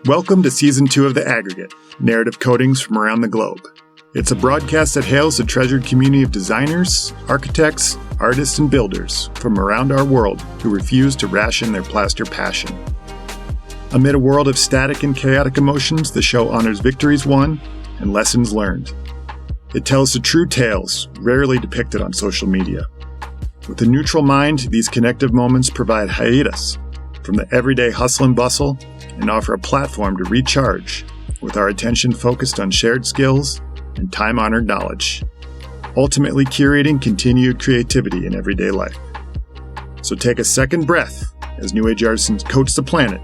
Welcome to Season 2 of The Aggregate, narrative coatings from around the globe. It's a broadcast that hails a treasured community of designers, architects, artists, and builders from around our world who refuse to ration their plaster passion. Amid a world of static and chaotic emotions, the show honors victories won and lessons learned. It tells the true tales rarely depicted on social media. With a neutral mind, these connective moments provide hiatus from the everyday hustle and bustle and offer a platform to recharge with our attention focused on shared skills and time-honored knowledge, ultimately curating continued creativity in everyday life. So take a second breath as New Age artisans coats the planet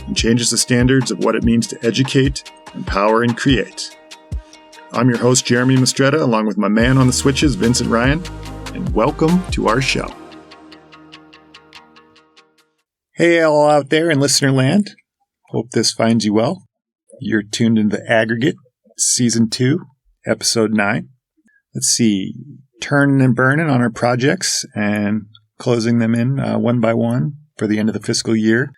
and changes the standards of what it means to educate, empower, and create. I'm your host, Jeremy Mistretta, along with my man on the switches, Vincent Ryan, and welcome to our show. Hey, all out there in listener land. Hope this finds you well. You're tuned into The Aggregate, Season 2, Episode 9. Let's see, turning and burning on our projects and closing them in one by one for the end of the fiscal year.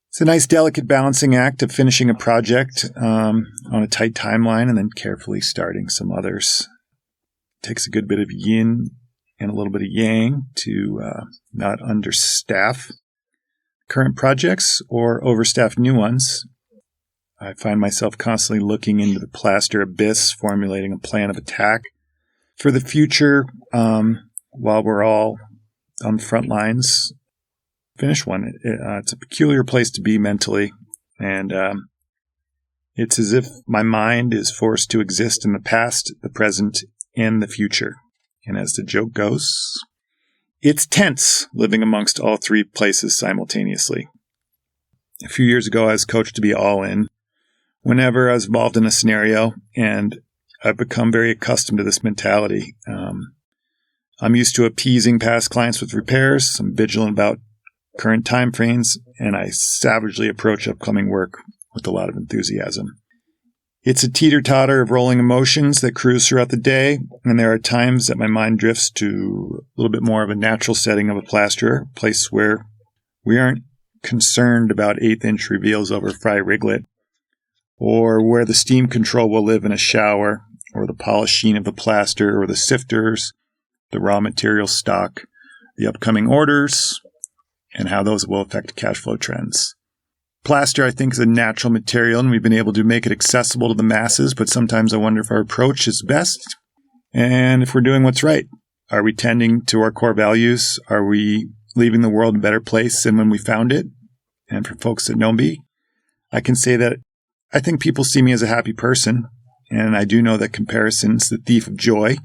It's a nice, delicate balancing act of finishing a project on a tight timeline and then carefully starting some others. It takes a good bit of yin and a little bit of yang to not understaff current projects or overstaff new ones. I find myself constantly looking into the plaster abyss, formulating a plan of attack for the future while we're all on the front lines. Finish one. It's a peculiar place to be mentally, and it's as if my mind is forced to exist in the past, the present, and the future. And as the joke goes, it's tense living amongst all three places simultaneously. A few years ago, I was coached to be all in whenever I was involved in a scenario, and I've become very accustomed to this mentality. I'm used to appeasing past clients with repairs. I'm vigilant about current time frames, and I savagely approach upcoming work with a lot of enthusiasm. It's a teeter-totter of rolling emotions that cruise throughout the day, and there are times that my mind drifts to a little bit more of a natural setting of a plasterer, a place where we aren't concerned about eighth-inch reveals over fry riglet, or where the steam control will live in a shower, or the polished sheen of the plaster, or the sifters, the raw material stock, the upcoming orders, and how those will affect cash flow trends. Plaster, I think, is a natural material, and we've been able to make it accessible to the masses, but sometimes I wonder if our approach is best, and if we're doing what's right. Are we tending to our core values? Are we leaving the world a better place than when we found it? And for folks that know me, I can say that I think people see me as a happy person, and I do know that comparison's the thief of joy.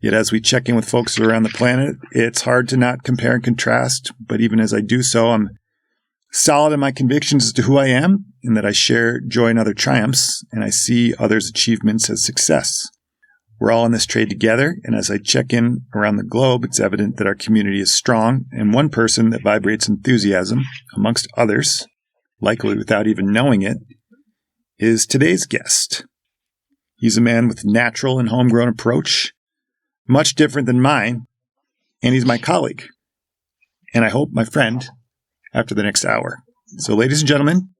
Yet as we check in with folks around the planet, it's hard to not compare and contrast, but even as I do so, I'm solid in my convictions as to who I am, and that I share joy in other triumphs, and I see others' achievements as success. We're all in this trade together, and as I check in around the globe, it's evident that our community is strong, and one person that vibrates enthusiasm, amongst others, likely without even knowing it, is today's guest. He's a man with a natural and homegrown approach, much different than mine, and he's my colleague, and I hope my friend, after the next hour. So, ladies and gentlemen,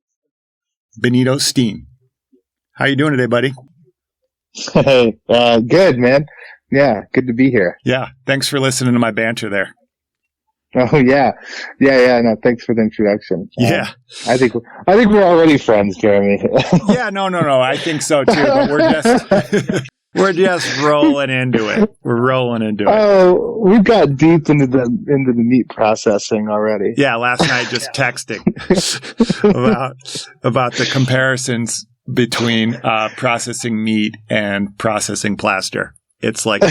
Benito Steen. How you doing today, buddy? Hey, good, man. Yeah, good to be here. Yeah, thanks for listening to my banter there. Oh, yeah. Yeah, no, thanks for the introduction. Yeah. I think we're already friends, Jeremy. Yeah, no, I think so, too, but we're just rolling into it. We're rolling into it. Oh, we got deep into the meat processing already. Yeah, last night just texting about the comparisons between processing meat and processing plaster. It's like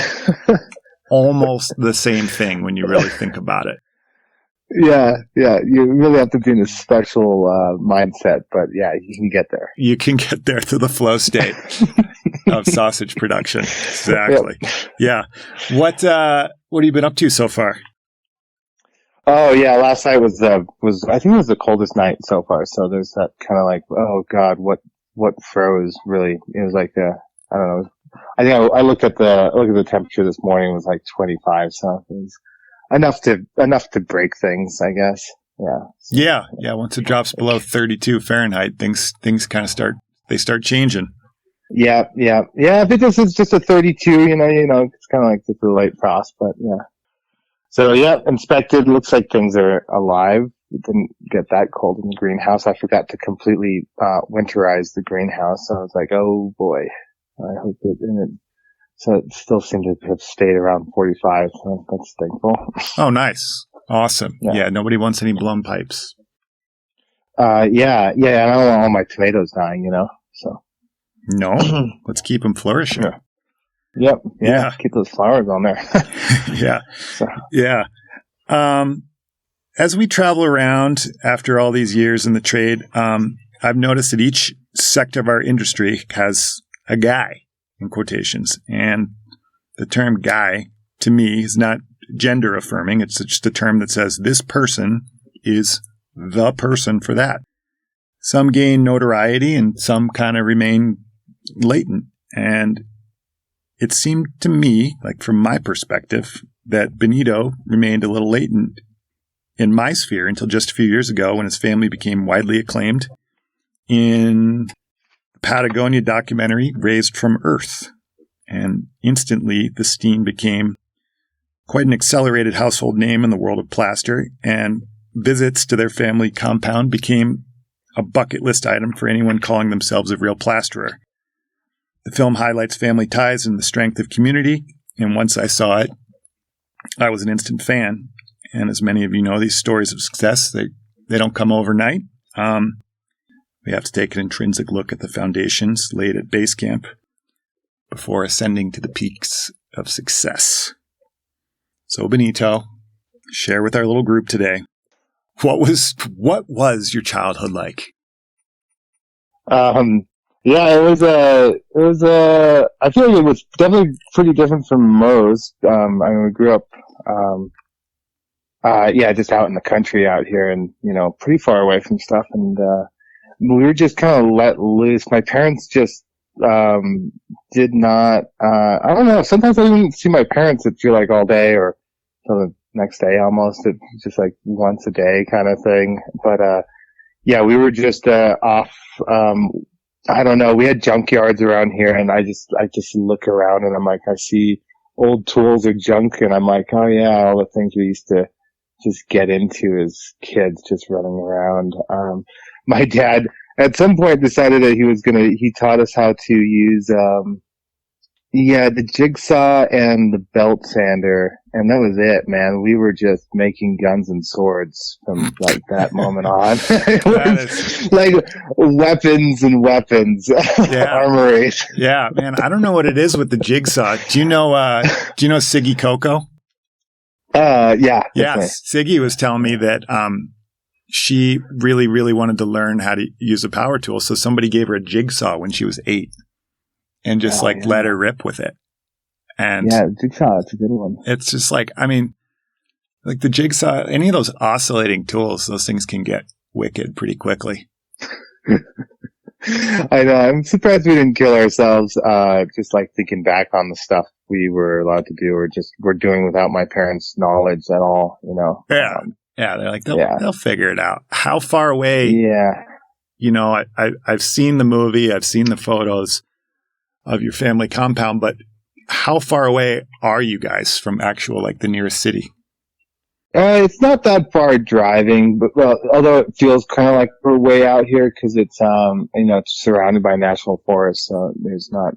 almost the same thing when you really think about it. Yeah. You really have to be in a special mindset, but yeah, you can get there. You can get there to the flow state of sausage production. Exactly. Yep. Yeah. What have you been up to so far? Oh yeah, last night was I think it was the coldest night so far. So there's that kind of like, oh God, what froze really? It was like I don't know. I think I looked at the temperature this morning. It was like 25, so it was enough to break things, I guess. Yeah. Yeah. Once it drops below 32 Fahrenheit, things kind of start changing. Yeah. If it's just a 32, it's kind of like just a light frost, but yeah. So yeah, inspected. Looks like things are alive. It didn't get that cold in the greenhouse. I forgot to completely winterize the greenhouse. So I was like, oh boy, I hope it didn't. So it still seemed to have stayed around 45. So that's thankful. Oh, nice. Awesome. Yeah, nobody wants any blown pipes. Yeah. And I don't want all my tomatoes dying, so. No, let's keep them flourishing. Yeah. Yep. Yeah. Keep those flowers on there. Yeah. Yeah. As we travel around after all these years in the trade, I've noticed that each sector of our industry has a guy, in quotations. And the term guy, to me, is not gender affirming. It's just a term that says this person is the person for that. Some gain notoriety and some kind of remain latent. And it seemed to me, like from my perspective, that Benito remained a little latent in my sphere until just a few years ago when his family became widely acclaimed in the Patagonia documentary Raised from Earth. And instantly, the Steen became quite an accelerated household name in the world of plaster, and visits to their family compound became a bucket list item for anyone calling themselves a real plasterer. The film highlights family ties and the strength of community, and once I saw it, I was an instant fan. And as many of you know, these stories of success, they don't come overnight. We have to take an intrinsic look at the foundations laid at base camp before ascending to the peaks of success. So Benito, share with our little group today, what was your childhood like? Yeah, it was I feel like it was definitely pretty different from most. We grew up, just out in the country out here and, pretty far away from stuff. And, we were just kind of let loose. My parents just, did not, I don't know. Sometimes I didn't see my parents, it feel like all day or till the next day almost. It's just like once a day kind of thing. But, we were just, off, I don't know. We had junkyards around here and I just look around and I'm like, I see old tools or junk and I'm like, oh yeah, all the things we used to just get into as kids, just running around. My dad at some point decided that he taught us how to use, the jigsaw and the belt sander. And that was it, man. We were just making guns and swords from like that moment on. It was like weapons and weapons, armories. Yeah, man. I don't know what it is with the jigsaw. Do you know Siggy Coco? Yeah. Yes. Siggy was telling me that, she really, really wanted to learn how to use a power tool. So somebody gave her a jigsaw when she was 8 and just let her rip with it. And yeah, jigsaw, it's a good one. It's just like the jigsaw, any of those oscillating tools, those things can get wicked pretty quickly. I know. I'm surprised we didn't kill ourselves, just like thinking back on the stuff we were allowed to do or just were doing without my parents' knowledge at all, Yeah. They're like, they'll figure it out. How far away? Yeah. I've seen the movie. I've seen the photos of your family compound, but how far away are you guys from actual, the nearest city? It's not that far driving, but although it feels kind of like we're way out here because it's, it's surrounded by national forest. So there's not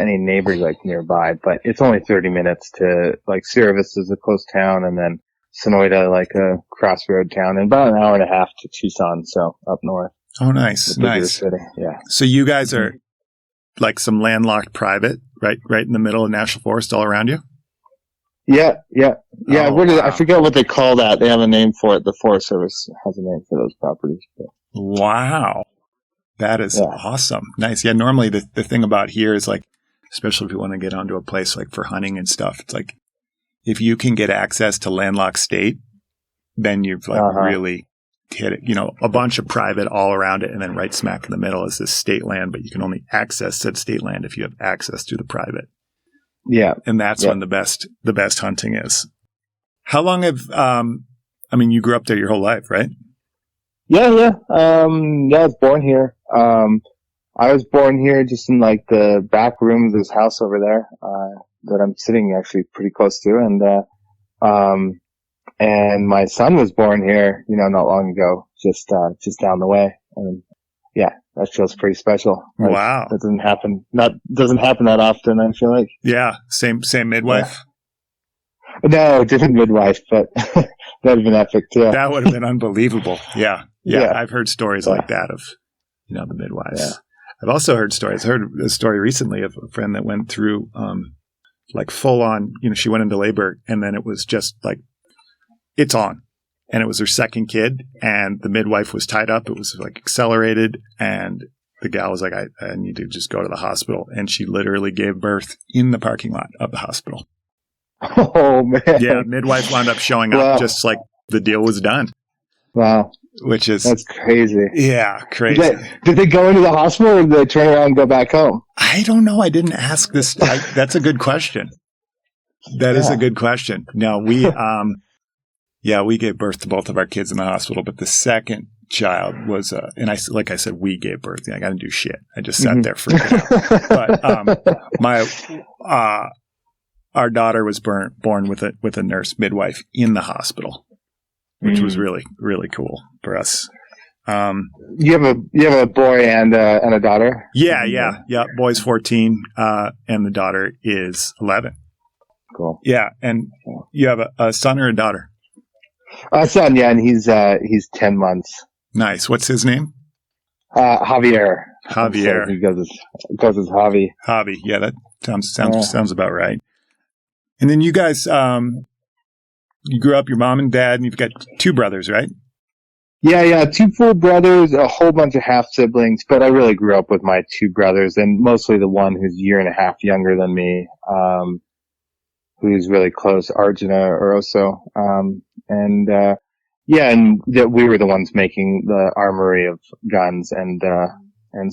any neighbors nearby, but it's only 30 minutes to Sierra Vista is a close town and then Sonoyta, a crossroad town, and about an hour and a half to Tucson, so up north. Oh, nice. City. Yeah. So you guys are some landlocked private, right in the middle of national forest all around you? Yeah. Oh, wow. I forget what they call that. They have a name for it. The Forest Service has a name for those properties. Yeah. Wow. That is awesome. Nice. Yeah, normally the thing about here is especially if you want to get onto a place for hunting and stuff, it's if you can get access to landlocked state, then you've really hit it. A bunch of private all around it, and then right smack in the middle is this state land, but you can only access said state land if you have access to the private. Yeah. And that's when the best hunting is. How long have I mean, you grew up there your whole life, right? Yeah. I was born here. I was born here just in like the back room of this house over there, that I'm sitting actually pretty close to. And my son was born here, not long ago, just down the way. And yeah, that feels pretty special. Like, Wow. That doesn't happen that often, I feel like. Yeah. Same midwife. Yeah. No, different midwife, but that would have been epic too. That would have been unbelievable. Yeah. I've heard stories like that of, the midwives. Yeah. I've also heard stories. I heard a story recently of a friend that went through, like full on, she went into labor and then it was just like, it's on. And it was her second kid and the midwife was tied up. It was like accelerated. And the gal was like, I need to just go to the hospital. And she literally gave birth in the parking lot of the hospital. Oh, man. Yeah. Midwife wound up showing up just like the deal was done. Wow. That's crazy. Yeah. Crazy. Did they go into the hospital or did they turn around and go back home? I don't know. I didn't ask this. That's a good question. That is a good question. No, we, we gave birth to both of our kids in the hospital, but the second child was, and like I said, we gave birth. I got to do shit. I just sat there freaking out. But, our daughter was born with a nurse midwife in the hospital, which was really, really cool for us. You have a boy and a daughter? Yeah. Boy's 14, and the daughter is 11. Cool. Yeah. And you have a son or a daughter? A son, yeah, and he's 10 months. Nice. What's his name? Javier. Javier. So he goes as Javi. Javi. Yeah, that sounds about right. And then you guys, you grew up, your mom and dad, and you've got 2 brothers, right? Yeah, 2 full brothers, a whole bunch of half siblings, but I really grew up with my 2 brothers, and mostly the one who's a year and a half younger than me, who's really close, Arjuna Oroso. And that we were the ones making the armory of guns and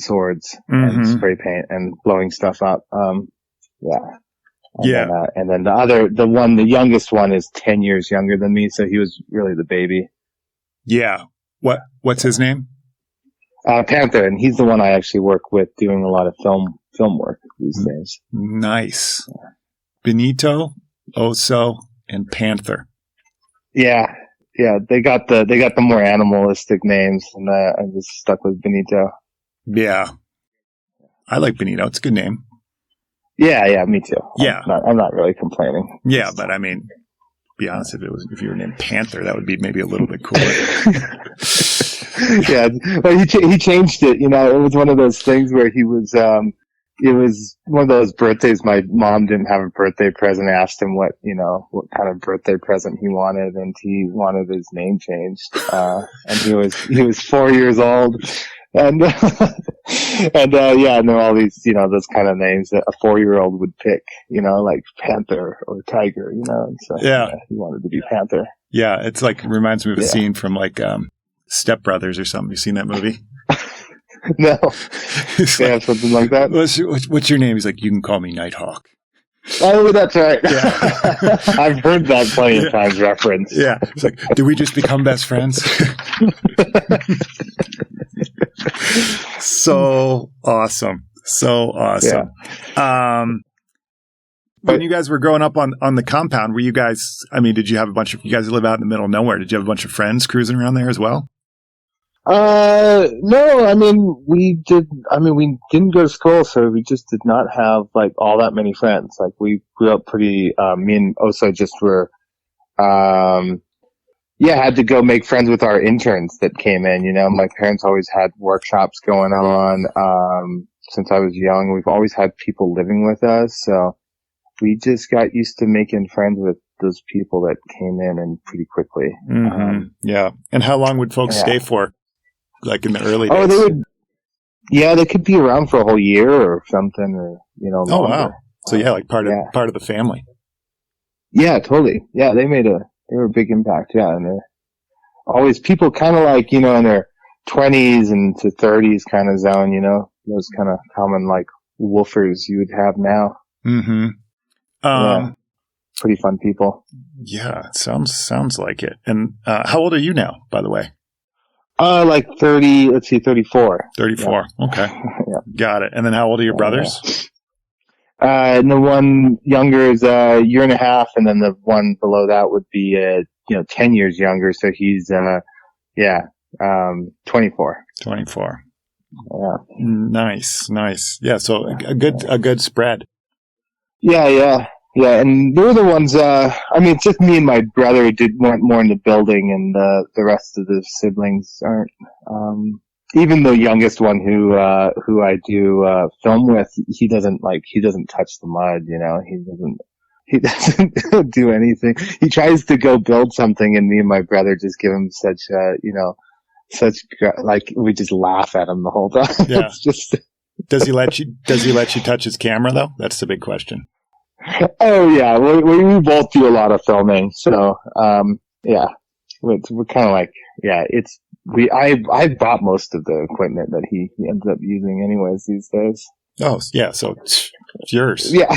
swords and spray paint and blowing stuff up. And then the youngest one is 10 years younger than me, so he was really the baby. Yeah. What's his name? Panther, and he's the one I actually work with doing a lot of film work these days. Nice. Yeah. Benito, Oso, and Panther. Yeah. They got the more animalistic names, and I just stuck with Benito. Yeah. I like Benito. It's a good name. Yeah, me too. Yeah. I'm not really complaining. Yeah, but I mean, be honest, if you were named Panther, that would be maybe a little bit cooler. Yeah, but he changed it. It was one of those things where he was. It was one of those birthdays. My mom didn't have a birthday present. I asked him what kind of birthday present he wanted, and he wanted his name changed. And he was 4 years old. And and all these, those kind of names that a 4-year-old would pick, like Panther or Tiger, So, he wanted to be Panther. Yeah. It's like, reminds me of a scene from like, Step Brothers or something. You seen that movie? No. Something like that. What's your name? He's like, you can call me Nighthawk. Oh, that's right. Yeah. I've heard that plenty of times referenced. Yeah. It's like, did we just become best friends? So awesome. Yeah. When you guys were growing up on the compound, were you guys, did you have you guys live out in the middle of nowhere? Did you have a bunch of friends cruising around there as well? No, we didn't go to school, so we just did not have like all that many friends. Like we grew up pretty, me and Osa just were, had to go make friends with our interns that came in. My parents always had workshops going on, since I was young. We've always had people living with us, so we just got used to making friends with those people that came in and pretty quickly. Mm-hmm. Yeah. And how long would folks stay for? Like in the early days? They could be around for a whole year or something, or longer. Oh wow! So like part of the family. Yeah, totally. Yeah, they were a big impact. Yeah, and they're always people kind of like in their 20s and to 30s kind of zone. Those kind of common like woofers you would have now. Mm-hmm. pretty fun people. Yeah, sounds like it. And how old are you now, by the way? Like 30, let's see, 34. 34. Yeah. Okay. Yeah. Got it. And then how old are your brothers? And the one younger is a year and a half, and then the one below that would be 10 years younger. So he's 24. 24. Yeah. Nice. Yeah. So a good spread. Yeah. And they're the ones. It's just me and my brother went more in the building, and the rest of the siblings aren't. Even the youngest one who I do film with, he doesn't touch the mud. He doesn't do anything. He tries to go build something, and me and my brother just give him we just laugh at him the whole time. Yeah. It's just. Does he let you touch his camera though? That's the big question. Oh yeah, we both do a lot of filming, so we're kind of like I bought most of the equipment that he ends up using anyways these days. Oh yeah, so it's yours. Yeah,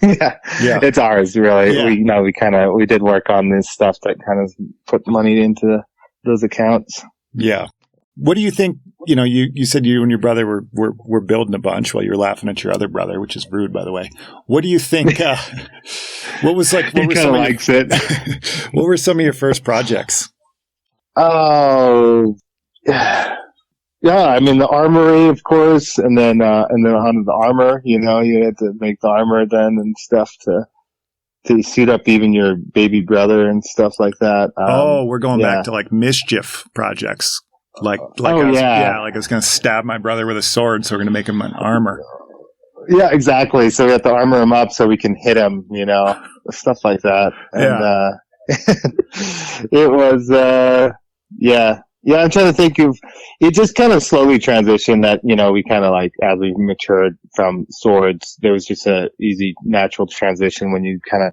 it's ours really. Yeah. We did work on this stuff that kind of put money into those accounts. Yeah. What do you think? You said you and your brother were building a bunch while you were laughing at your other brother, which is rude, by the way. What do you think? What was like? He kind of likes it. What were some of your first projects? Oh, yeah. The armory, of course, and then on the armor. You had to make the armor then and stuff to suit up even your baby brother and stuff like that. We're going back to like mischief projects. Like I was going to stab my brother with a sword, so we're going to make him an armor. Yeah, exactly. So we have to armor him up so we can hit him, stuff like that. And it was, I'm trying to think of, it just kind of slowly transitioned that, we kind of like, as we matured from swords, there was just a easy, natural transition when you kind of,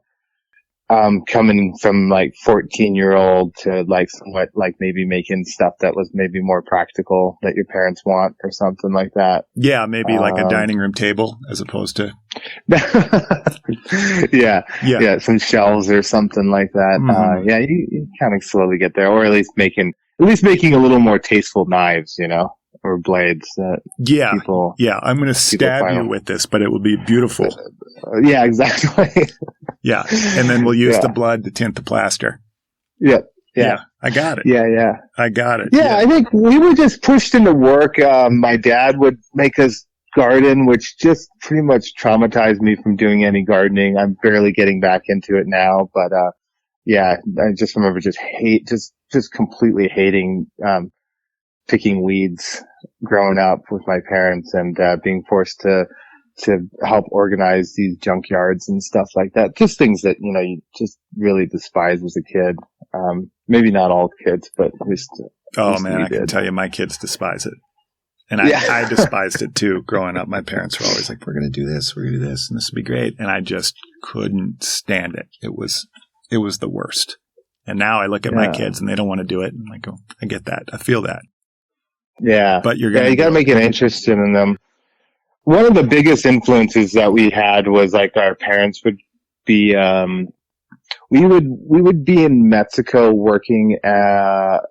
coming from like 14-year-old to like somewhat like maybe making stuff that was maybe more practical that your parents want or something like that. Yeah, maybe like a dining room table as opposed to. Yeah, some shelves or something like that. Mm-hmm. You kind of slowly get there, or at least making a little more tasteful knives, or blades that people. Yeah, I'm going to stab you with this, but it will be beautiful. Yeah, exactly. Yeah, and then we'll use the blood to tint the plaster. Yeah, I got it. Yeah. I got it. Yeah, I think we were just pushed into work. My dad would make us garden, which just pretty much traumatized me from doing any gardening. I'm barely getting back into it now, but I just remember just completely hating picking weeds growing up with my parents and being forced to help organize these junkyards and stuff like that. Just things that, you just really despise as a kid. Maybe not all kids, but at least. Oh man, I can tell you my kids despise it. And I despised it too growing up. My parents were always like, we're going to do this, and this will be great. And I just couldn't stand it. It was the worst. And now I look at my kids and they don't want to do it. And I go, I get that. I feel that. Yeah. But you got to make it interesting in them. One of the biggest influences that we had was like our parents would be, we would be in Mexico working,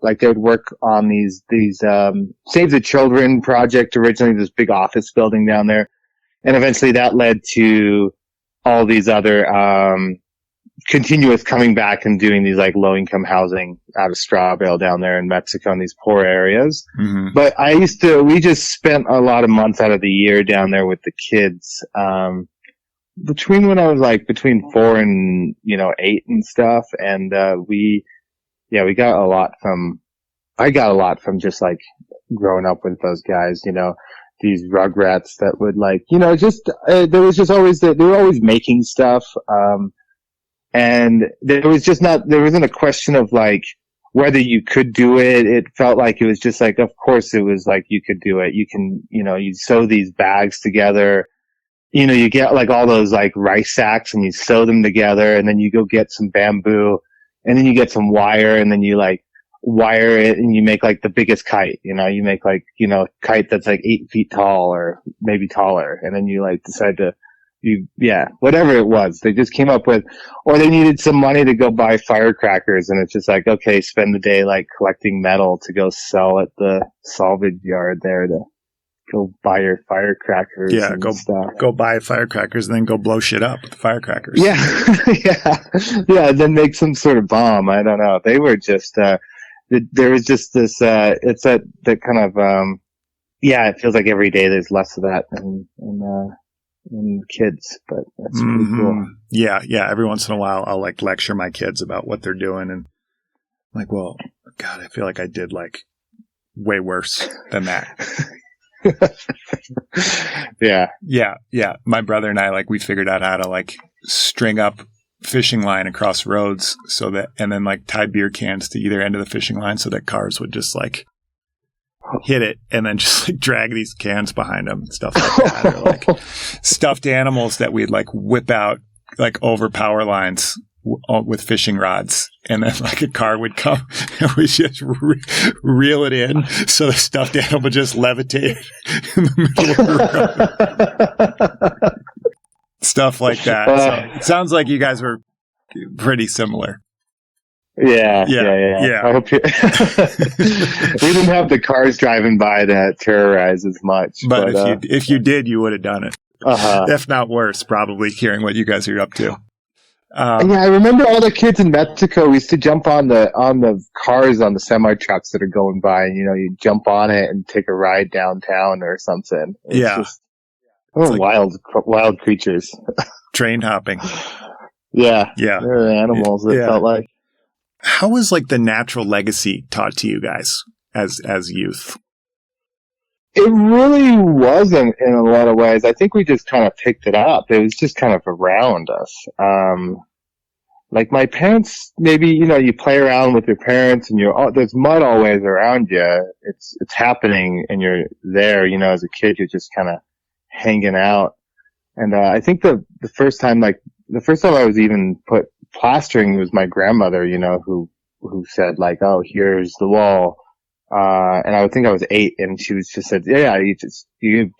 like they would work on these, Save the Children project originally, this big office building down there. And eventually that led to all these other, continuous coming back and doing these like low income housing out of straw bale down there in Mexico in these poor areas. Mm-hmm. But we just spent a lot of months out of the year down there with the kids, between when I was like between 4 and, 8 and stuff. And, I got a lot from just like growing up with those guys, these rugrats that would like, there was just always, they were always making stuff. And there wasn't a question of like whether you could do it. It felt like it was just like, of course it was like you could do it. You can, you sew these bags together. You get like all those like rice sacks and you sew them together and then you go get some bamboo and then you get some wire and then you like wire it and you make like the biggest kite. You make like, kite that's like 8 feet tall or maybe taller. And then you like decide to, whatever it was, they just came up with, or they needed some money to go buy firecrackers, and it's just like, okay, spend the day like collecting metal to go sell at the salvage yard there to go buy your firecrackers. Yeah, and go buy firecrackers and then go blow shit up with the firecrackers. Yeah, yeah, and then make some sort of bomb. I don't know. They were just there was just this. It's that kind of it feels like every day there's less of that in kids, but that's pretty cool. Yeah. Every once in a while, I'll like lecture my kids about what they're doing, and I'm like, well, God, I feel like I did like way worse than that. Yeah. My brother and I, like, we figured out how to like string up fishing line across roads and then like tie beer cans to either end of the fishing line so that cars would just like hit it and then just like drag these cans behind them and stuff like that. Or like stuffed animals that we'd like whip out like over power lines with fishing rods, and then like a car would come and we just reel it in so the stuffed animal would just levitate in the middle of the road. Stuff like that. So it sounds like you guys were pretty similar. Yeah. I hope we didn't have the cars driving by to terrorize as much. But if you did, you would have done it. If not worse, probably, hearing what you guys are up to. I remember all the kids in Mexico. We used to jump on the cars on the semi trucks that are going by, and you jump on it and take a ride downtown or something. It's like wild creatures. Train hopping. Yeah. They're animals. It felt like. How was like the natural legacy taught to you guys as youth? It really wasn't in a lot of ways. I think we just kind of picked it up. It was just kind of around us. Like my parents, maybe, you play around with your parents and there's mud always around you. It's happening and you're there, as a kid, you're just kind of hanging out. And, I think the first time I was even put plastering was my grandmother, who said like, oh, here's the wall. And I think I was 8, and she was just said, yeah, you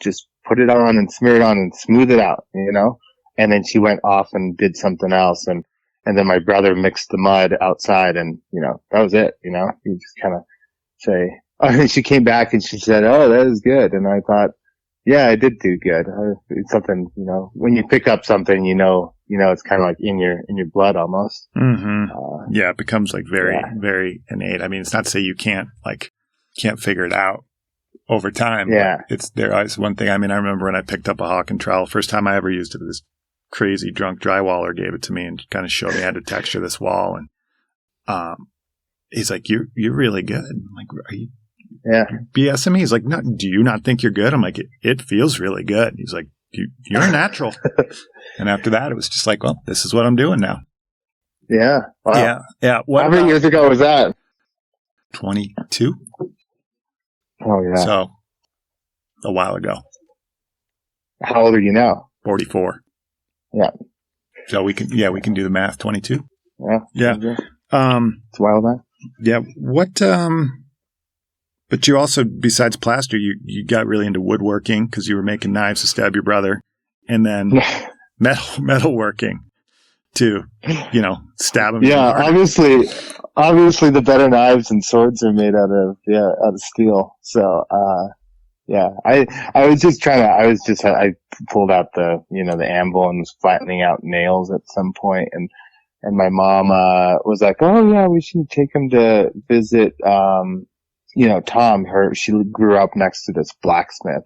just put it on and smear it on and smooth it out, and then she went off and did something else. And then my brother mixed the mud outside, and, that was it, you just kind of say, and she came back and she said, oh, that is good. And I thought, yeah, I did do good. It's something, when you pick up something, it's kind of like in your blood almost. Mm-hmm. It becomes like very, very innate. I mean, it's not to say you can't figure it out over time. Yeah. There's one thing. I mean, I remember when I picked up a hawk and trowel, first time I ever used it, this crazy drunk drywaller gave it to me and kind of showed me how to texture this wall. And, he's like, you're really good. I'm like, are you BSing me? He's like, no, do you not think you're good? I'm like, it feels really good. He's like, you're a natural. And after that, it was just like, well, this is what I'm doing now. Yeah. Wow. Yeah. How many years ago was that? 22. Oh, yeah. So, a while ago. How old are you now? 44. Yeah. So we can do the math. 22. Yeah. It's a while back. Yeah. What, but you also, besides plaster, you got really into woodworking because you were making knives to stab your brother, and then metalworking to, stab him. Yeah, obviously the better knives and swords are made out of steel. So, I pulled out the anvil and was flattening out nails at some point, and my mom, was like, oh yeah, we should take him to visit, Tom, she grew up next to this blacksmith,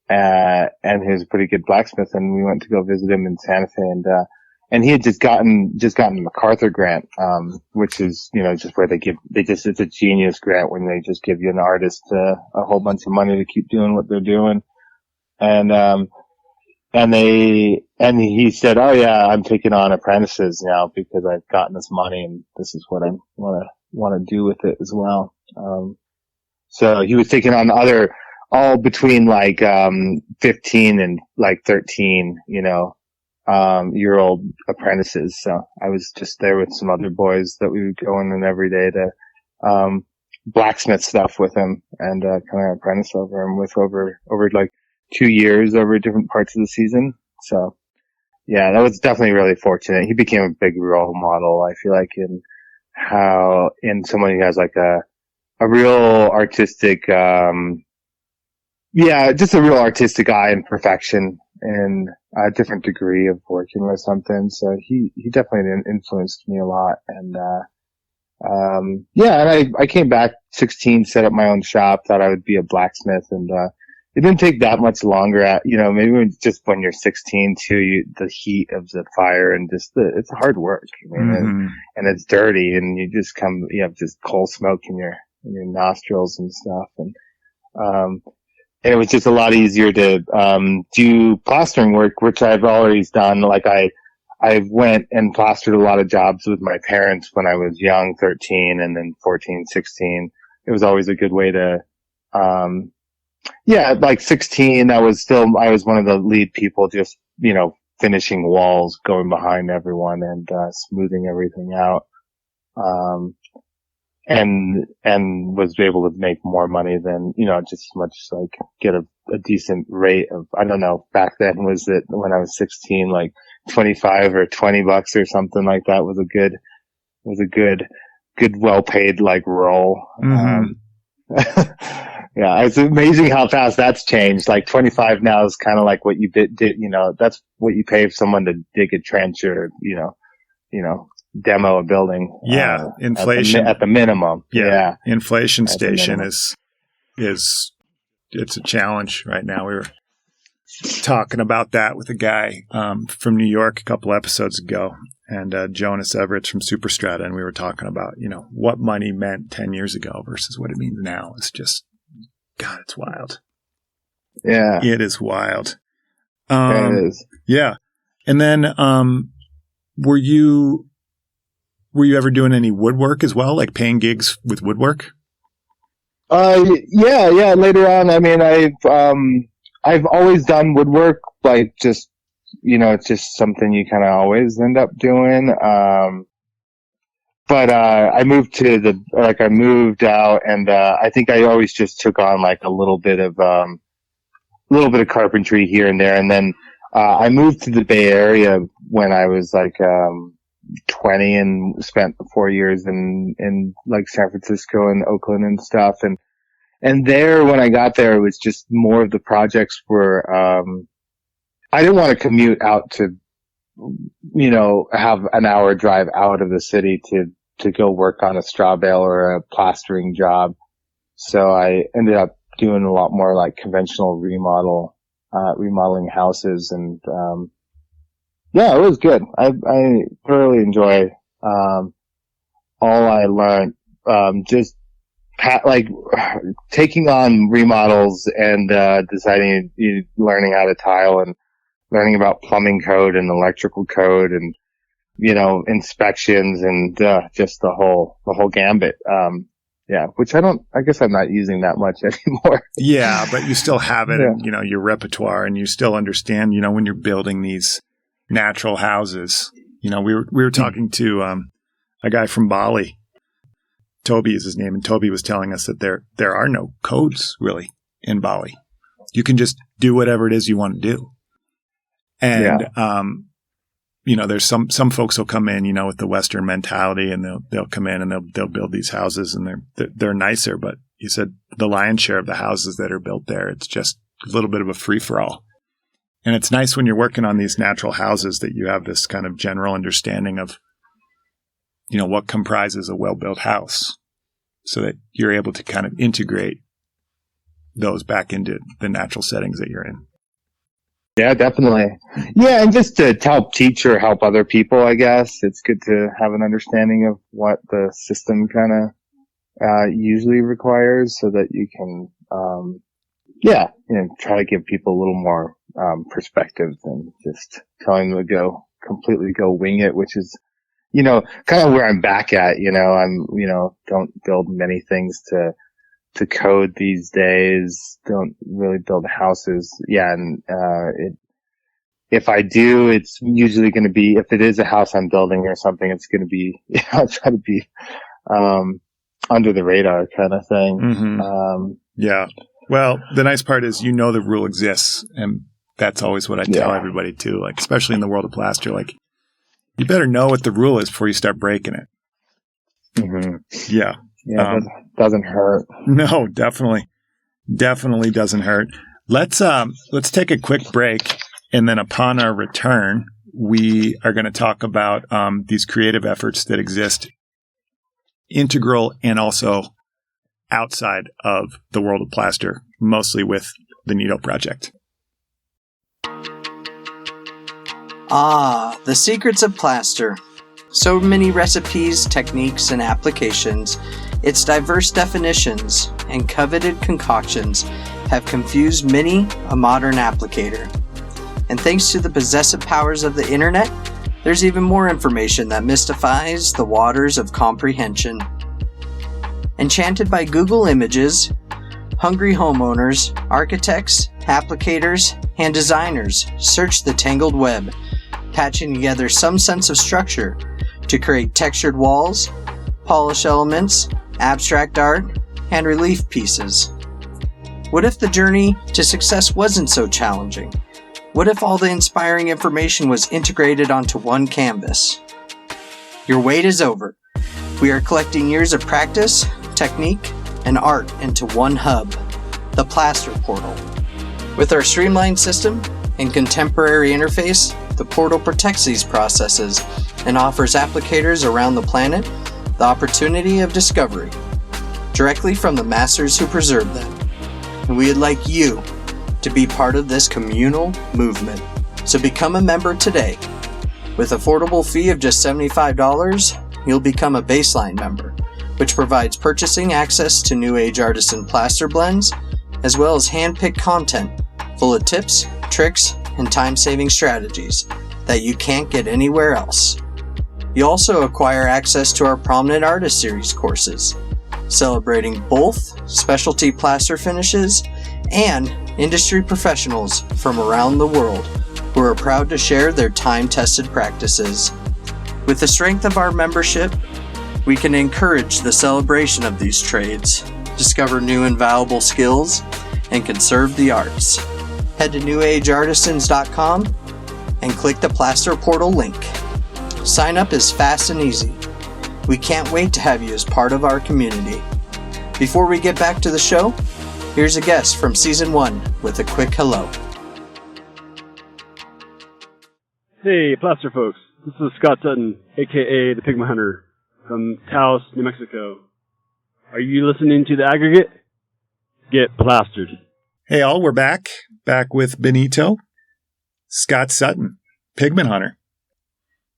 and he was a pretty good blacksmith, and we went to go visit him in Santa Fe, and he had just gotten a MacArthur grant, which is, just where it's a genius grant when they just give you an artist, a whole bunch of money to keep doing what they're doing. And he said, oh yeah, I'm taking on apprentices now because I've gotten this money and this is what I want to do with it as well. So he was taking on all between like, 15 and like 13, year old apprentices. So I was just there with some other boys that we would go in every day to, blacksmith stuff with him and, kind of apprentice over him over like 2 years over different parts of the season. So yeah, that was definitely really fortunate. He became a big role model, I feel like, in someone who has like a real artistic, just a real artistic eye and perfection and a different degree of working with something. So he definitely influenced me a lot. And, and I came back 16, set up my own shop, thought I would be a blacksmith, and, it didn't take that much longer maybe when you're 16 too, the heat of the fire and it's hard work. I mean, and it's dirty and you have just coal smoke in your nostrils and stuff. And it was just a lot easier to, do plastering work, which I've always done. Like I went and plastered a lot of jobs with my parents when I was young, 13 and then 14, 16. It was always a good way to, like 16, I was one of the lead people, just, finishing walls, going behind everyone and, smoothing everything out. And was able to make more money than, just much like get a decent rate of, I don't know, back then was it when I was 16, like 25 or $20 or something like that was a good, well paid like role. Yeah, it's amazing how fast that's changed. Like 25 now is kind of like what you did, that's what you pay for someone to dig a trench or, demo a building. Yeah. Inflation. At the minimum. Yeah. Inflation station is it's a challenge right now. We were talking about that with a guy, from New York a couple episodes ago, and, Jonas Everett from Superstrata. And we were talking about, what money meant 10 years ago versus what it means now. It's just, God, it's wild. Yeah. It is wild. It is. Yeah. And then, were you ever doing any woodwork as well? Like paying gigs with woodwork? Yeah. Later on, I mean, I've always done woodwork, like just, it's just something you kind of always end up doing. But I moved out, and I think I always just took on like a little bit of carpentry here and there. And then I moved to the Bay Area when I was like 20 and spent 4 years in like San Francisco and Oakland and stuff. And there, when I got there, it was just more of the projects were, I didn't want to commute out to, have an hour drive out of the city to go work on a straw bale or a plastering job. So I ended up doing a lot more like conventional remodeling houses. And, it was good. I thoroughly enjoy, all I learned, taking on remodels and, deciding, learning how to tile and learning about plumbing code and electrical code and, inspections and, just the whole gambit. Which I guess I'm not using that much anymore. Yeah, but you still have it in, your repertoire, and you still understand, when you're building these natural houses. We were talking to, a guy from Bali. Toby is his name, and Toby was telling us that there are no codes really in Bali. You can just do whatever it is you want to do. And, there's some folks will come in, with the Western mentality, and they'll come in and they'll build these houses, and they're nicer. But he said the lion's share of the houses that are built there, it's just a little bit of a free for all. And it's nice when you're working on these natural houses that you have this kind of general understanding of, what comprises a well-built house, so that you're able to kind of integrate those back into the natural settings that you're in. Yeah, definitely. Yeah, and just to help teach or help other people, I guess. It's good to have an understanding of what the system kind of usually requires, so that you can, try to give people a little more perspective than just telling them to completely go wing it, which is, kind of where I'm back at. I'm, don't build many things to code these days. Don't really build houses. Yeah. And, if I do, it's usually going to be, if it is a house I'm building or something, it's going to be, I'll try to be, under the radar kind of thing. Mm-hmm. Yeah. Well, the nice part is, the rule exists, and that's always what I tell everybody too. Like, especially in the world of plaster, like, you better know what the rule is before you start breaking it. Mm-hmm. Yeah. Yeah, that doesn't hurt. No, definitely doesn't hurt. Let's take a quick break, and then upon our return, we are going to talk about these creative efforts that exist, integral and also outside of the world of plaster, mostly with the Benito project. Ah, the secrets of plaster. So many recipes, techniques, and applications, its diverse definitions and coveted concoctions have confused many a modern applicator. And thanks to the possessive powers of the internet, there's even more information that mystifies the waters of comprehension. Enchanted by Google Images, hungry homeowners, architects, applicators, and designers search the tangled web, patching together some sense of structure to create textured walls, polish elements, abstract art, and relief pieces. What if the journey to success wasn't so challenging? What if all the inspiring information was integrated onto one canvas? Your wait is over. We are collecting years of practice, technique, and art into one hub, the Plaster Portal. With our streamlined system and contemporary interface, the portal protects these processes and offers applicators around the planet the opportunity of discovery, directly from the masters who preserve them. And we would like you to be part of this communal movement. So become a member today. With affordable fee of just $75, you'll become a baseline member, which provides purchasing access to New Age artisan plaster blends, as well as hand-picked content full of tips, tricks, and time-saving strategies that you can't get anywhere else. You also acquire access to our Prominent Artist Series courses, celebrating both specialty plaster finishes and industry professionals from around the world who are proud to share their time-tested practices. With the strength of our membership, we can encourage the celebration of these trades, discover new and valuable skills, and conserve the arts. Head to newageartisans.com and click the Plaster Portal link. Sign up is fast and easy. We can't wait to have you as part of our community. Before we get back to the show, here's a guest from Season 1 with a quick hello. Hey, plaster folks. This is Scott Sutton, a.k.a. the Pigment Hunter, from Taos, New Mexico. Are you listening to The Aggregate? Get plastered. Hey all, we're back with Benito. Scott Sutton, Pigment Hunter.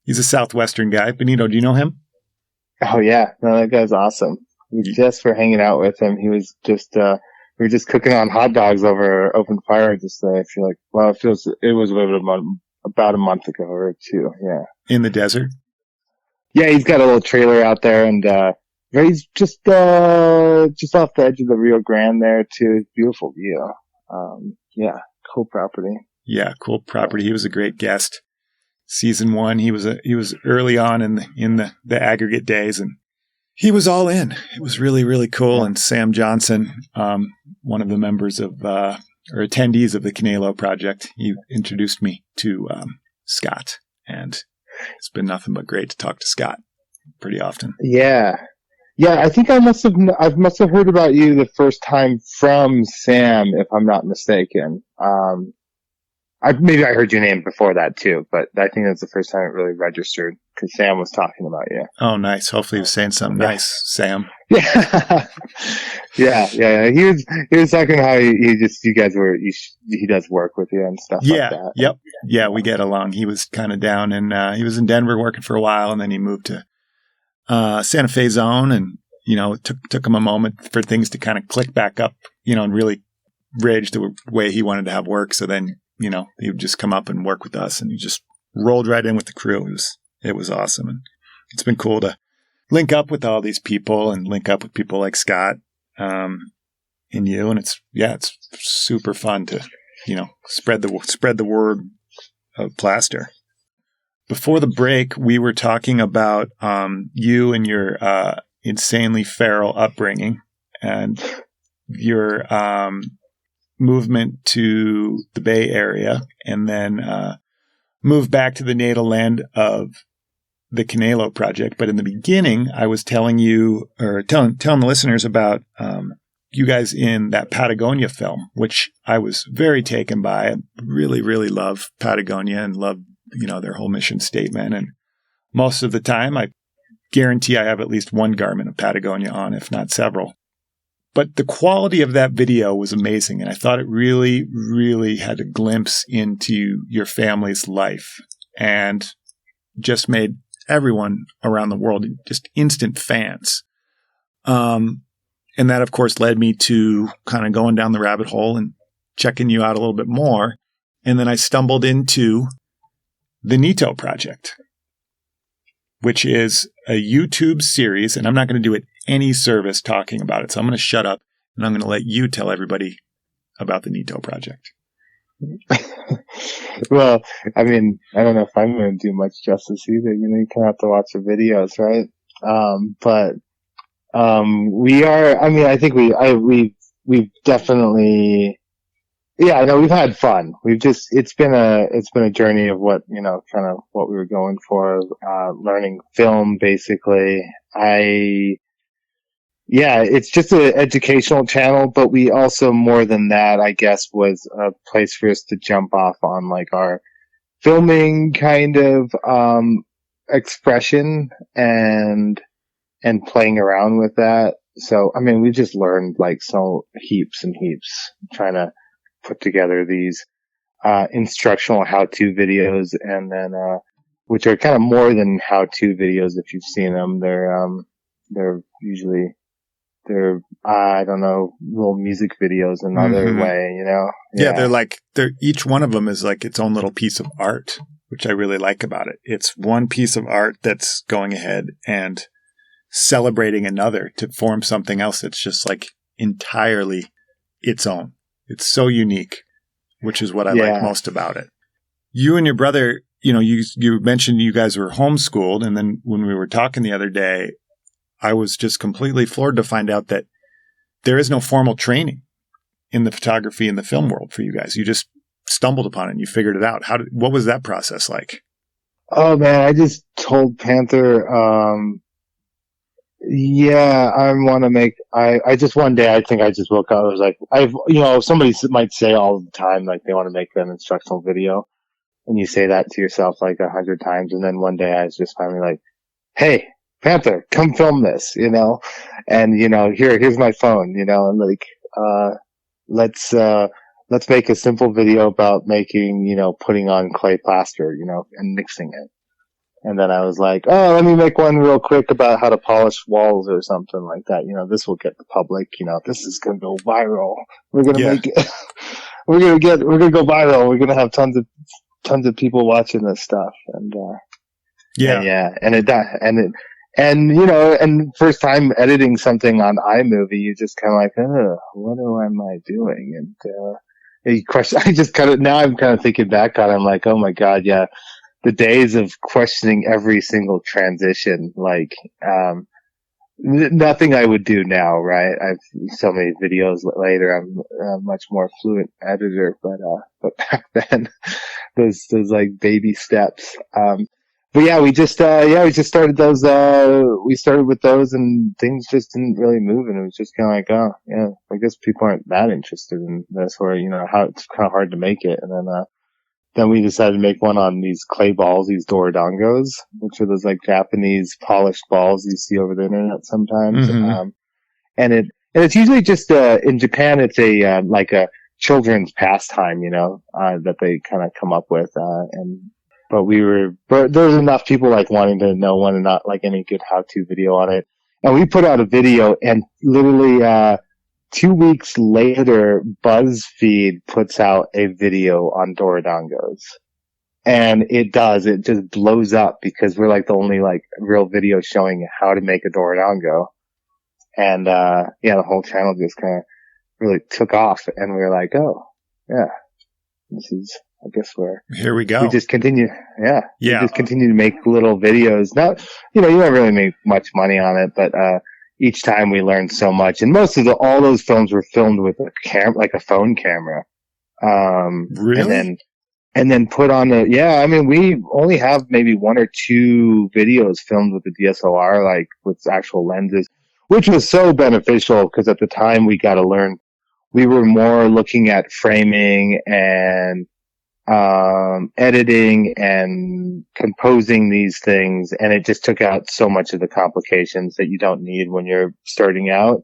He's a Southwestern guy. Benito, do you know him? Oh yeah, no, that guy's awesome. Just for hanging out with him, he was just we were just cooking on hot dogs over open fire. Just I feel like it was about a month ago or two. Yeah, in the desert. Yeah, he's got a little trailer out there, and he's just off the edge of the Rio Grande there too. Beautiful view. Yeah, cool property. Yeah, cool property. He was a great guest. Season 1, he was early on in the aggregate days, and he was all in. It was really, really cool. And Sam Johnson, one of the members of or attendees of the Canelo project, he introduced me to Scott, and it's been nothing but great to talk to Scott pretty often. Yeah. I think I must have heard about you the first time from Sam, if I'm not mistaken. Maybe I heard your name before that too, but I think that's the first time it really registered because Sam was talking about you. Oh, nice. Hopefully he was saying something nice, Sam. Yeah. Yeah. He was talking how he does work with you and stuff like that. Yep. Yeah, we get along. He was kind of down and he was in Denver working for a while, and then he moved to Santa Fe zone, and it took him a moment for things to kind of click back up, and really rage the way he wanted to have work. So then he would just come up and work with us, and he just rolled right in with the crew. It was awesome. And it's been cool to link up with all these people and link up with people like Scott, and you. And it's super fun to, spread the word of plaster. Before the break, we were talking about, you and your, insanely feral upbringing, and your, movement to the Bay Area and then moved back to the natal land of the Canelo project. But in the beginning, I was telling you, or telling the listeners about you guys in that Patagonia film, which I was very taken by. I really, really love Patagonia and love, their whole mission statement. And most of the time, I guarantee I have at least one garment of Patagonia on, if not several. But the quality of that video was amazing. And I thought it really, really had a glimpse into your family's life and just made everyone around the world just instant fans. And that, of course, led me to kind of going down the rabbit hole and checking you out a little bit more. And then I stumbled into the Benito project, which is a YouTube series. And I'm not going to do it any service talking about it. So I'm going to shut up and I'm going to let you tell everybody about the Benito project. Well, I mean, I don't know if I'm going to do much justice either. You kind of have to watch the videos, right? We are, I mean, I think we've definitely, yeah, I know we've had fun. It's been a journey of what, kind of what we were going for, learning film, basically. It's just an educational channel, but we also, more than that, I guess, was a place for us to jump off on like our filming kind of, expression and playing around with that. So, I mean, we just learned like so heaps and heaps trying to put together these, instructional how-to videos and then, which are kind of more than how-to videos if you've seen them. They're usually, I don't know, little music videos another way, Yeah, each one of them is like its own little piece of art, which I really like about it. It's one piece of art that's going ahead and celebrating another to form something else that's just like entirely its own. It's so unique, which is what I like most about it. You and your brother, you mentioned you guys were homeschooled, and then when we were talking the other day, I was just completely floored to find out that there is no formal training in the photography and the film world for you guys. You just stumbled upon it and you figured it out. What was that process like? Oh man, I just told Panther, I just one day, I think I just woke up, I was like, somebody might say all the time, like they want to make an instructional video, and you say that to yourself like 100 times, and then one day I was just finally like, hey, Panther, come film this, and, here's my phone, and like, let's make a simple video about making, putting on clay plaster, and mixing it. And then I was like, oh, let me make one real quick about how to polish walls or something like that. This will get the public, this is going to go viral. We're going to make it, we're going to go viral. We're going to have tons of people watching this stuff. And first time editing something on iMovie, you just kind of like, what am I doing? And, now I'm kind of thinking back on it. I'm like, oh my God, yeah. The days of questioning every single transition, like, nothing I would do now, right? I've so many videos later. I'm a much more fluent editor, but back then, those like baby steps. But yeah, we just started those, we started with those and things just didn't really move. And it was just kind of like, oh, yeah, I guess people aren't that interested in this, or, how it's kind of hard to make it. And then we decided to make one on these clay balls, these doridangos, which are those like Japanese polished balls you see over the internet sometimes. Mm-hmm. And it's usually just, in Japan, it's like a children's pastime, that they kind of come up with, but there was enough people like wanting to know one and not like any good how-to video on it. And we put out a video and literally, 2 weeks later, BuzzFeed puts out a video on doridangos. And it just blows up because we're like the only like real video showing how to make a doridango. And, the whole channel just kind of really took off and we were like, oh, yeah, this is, I guess here we go. We just continue. Yeah. Yeah. We just continue to make little videos. Not, you don't really make much money on it, but, each time we learned so much. And most of all those films were filmed with like a phone camera. Really? And then put on I mean, we only have maybe one or two videos filmed with the DSLR, like with actual lenses, which was so beneficial because at the time we got to learn, we were more looking at framing and, editing and composing these things. And it just took out so much of the complications that you don't need when you're starting out.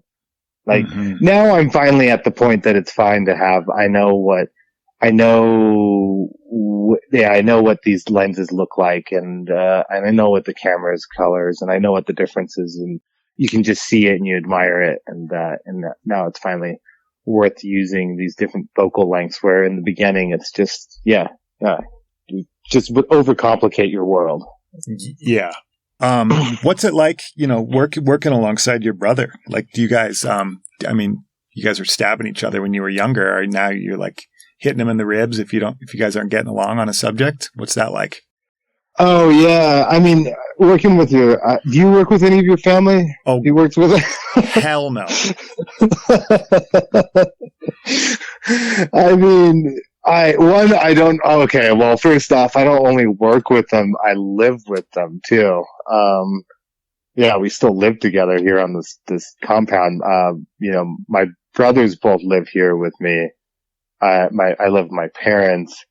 Like now I'm finally at the point that it's fine to have, I know what these lenses look like, and I know what the camera's colors, and I know what the difference is, and you can just see it and you admire it, and now it's finally worth using these different focal lengths, where in the beginning it's just, you just would overcomplicate your world. Yeah. What's it like, working alongside your brother? Like, do you guys, you guys were stabbing each other when you were younger, or now you're like hitting him in the ribs if you guys aren't getting along on a subject? What's that like? Oh yeah, I mean, working with do you work with any of your family? Oh, you worked with hell no. I mean, I don't. Okay, well, first off, I don't only work with them; I live with them too. We still live together here on this compound. My brothers both live here with me. I live with my parents.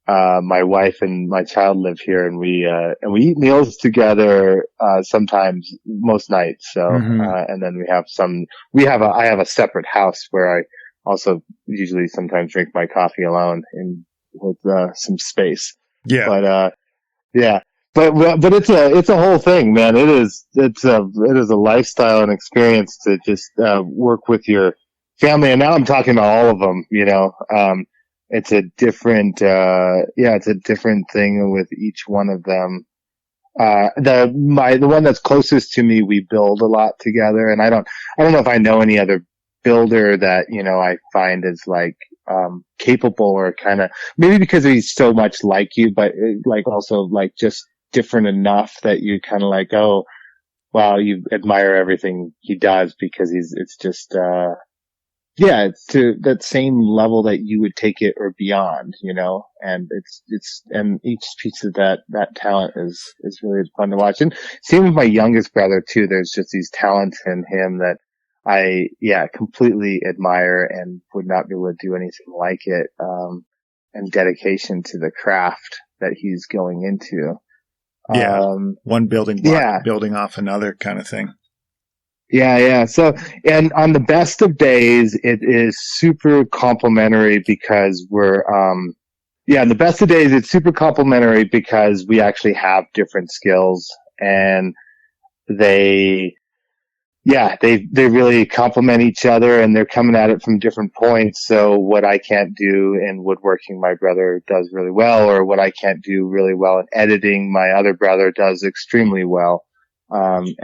My wife and my child live here, and we eat meals together, sometimes, most nights. So, and then I have a separate house where I also usually sometimes drink my coffee alone with some space. Yeah. But, But it's a whole thing, man. It is a lifestyle and experience to just, work with your family. And now I'm talking to all of them, it's a different, it's a different thing with each one of them. The one that's closest to me, we build a lot together, and I don't know if I know any other builder that, I find is like, capable, or kind of, maybe because he's so much like you, but like also like just different enough that you kind of like, oh, wow, you admire everything he does, because it's just, it's to that same level that you would take it or beyond, and and each piece of that talent is really fun to watch. And same with my youngest brother too. There's just these talents in him that I, completely admire and would not be able to do anything like it. And dedication to the craft that he's going into. Yeah. One building block, building off another kind of thing. Yeah. So, and on the best of days, it is super complimentary because on the best of days, it's super complimentary because we actually have different skills, and they really complement each other, and they're coming at it from different points. So what I can't do in woodworking, my brother does really well, or what I can't do really well in editing, my other brother does extremely well. And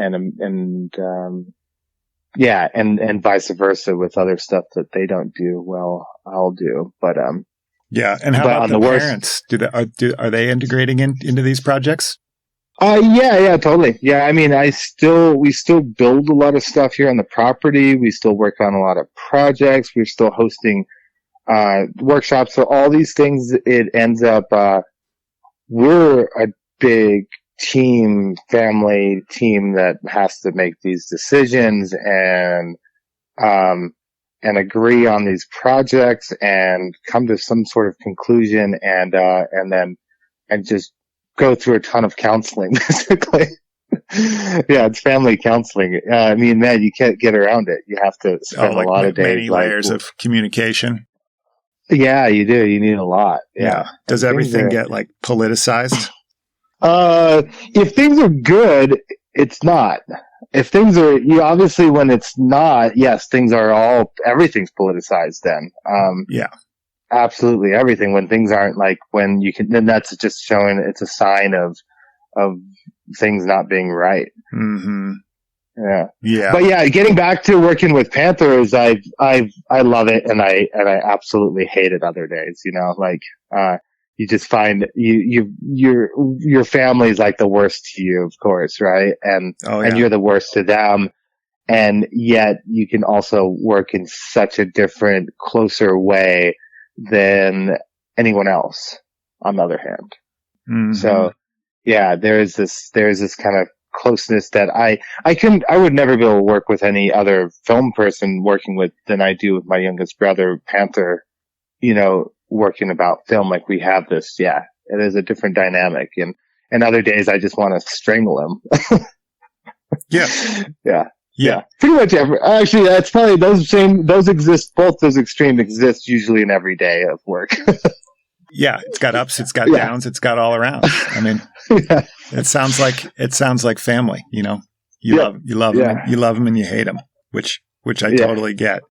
vice versa with other stuff that they don't do well, I'll do. But, and how about the parents? Are they integrating into these projects? Totally. Yeah. I mean, we still build a lot of stuff here on the property. We still work on a lot of projects. We're still hosting, workshops. So all these things, it ends up, we're a big family team that has to make these decisions and agree on these projects and come to some sort of conclusion and just go through a ton of counseling, basically. It's family counseling. I mean, man, you can't get around it. You have to spend a lot of days. Many layers of communication. Yeah, you do. You need a lot. Yeah. Does everything get like politicized? If things are good, it's not. If things are, obviously when it's not, yes, everything's politicized then. Absolutely everything. When things aren't like, then that's just showing it's a sign of things not being right. Mm-hmm. Yeah. But getting back to working with Panthers, I love it, and I absolutely hate it other days, you just find your family's like the worst to you, of course, right? And you're the worst to them. and yet you can also work in such a different, closer way than anyone else, on the other hand. Mm-hmm. So yeah, there's this kind of closeness that I would never be able to work with any other film person working with than I do with my youngest brother, Panther, working about film. Like, we have this, it is a different dynamic. And other days I just want to strangle him. Yeah. Pretty much actually, that's probably those exist, both those extremes exist usually in every day of work. Yeah, it's got ups, it's got downs, it's got all around. I mean, it sounds like family. You love them and you hate them, which I totally get.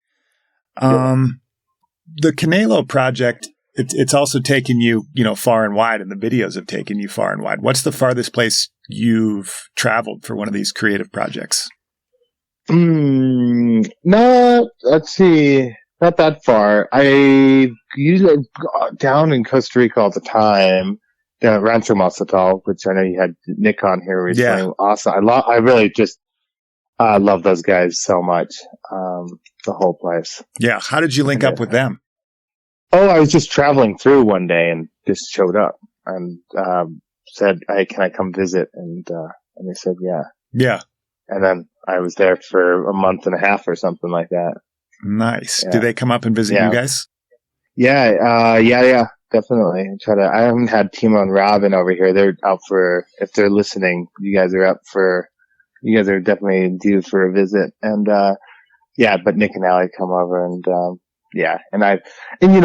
The Canelo project, it's also taken you, far and wide, and the videos have taken you far and wide. What's the farthest place you've traveled for one of these creative projects? No, let's see. Not that far. I usually down in Costa Rica all the time, down at Rancho Mazatal, which I know you had Nick on here recently. Yeah. Awesome. I really just love those guys so much. The whole place. Yeah. How did you link up with them? Oh, I was just traveling through one day and just showed up and said, "Hey, can I come visit?" And they said, "Yeah." Yeah. And then I was there for a month and a half or something like that. Nice. Yeah. Do they come up and visit you guys? Yeah, definitely. I haven't had Timo and Robin over here. They're out for, if they're listening, you guys are definitely due for a visit. And, but Nick and Allie come over and, and a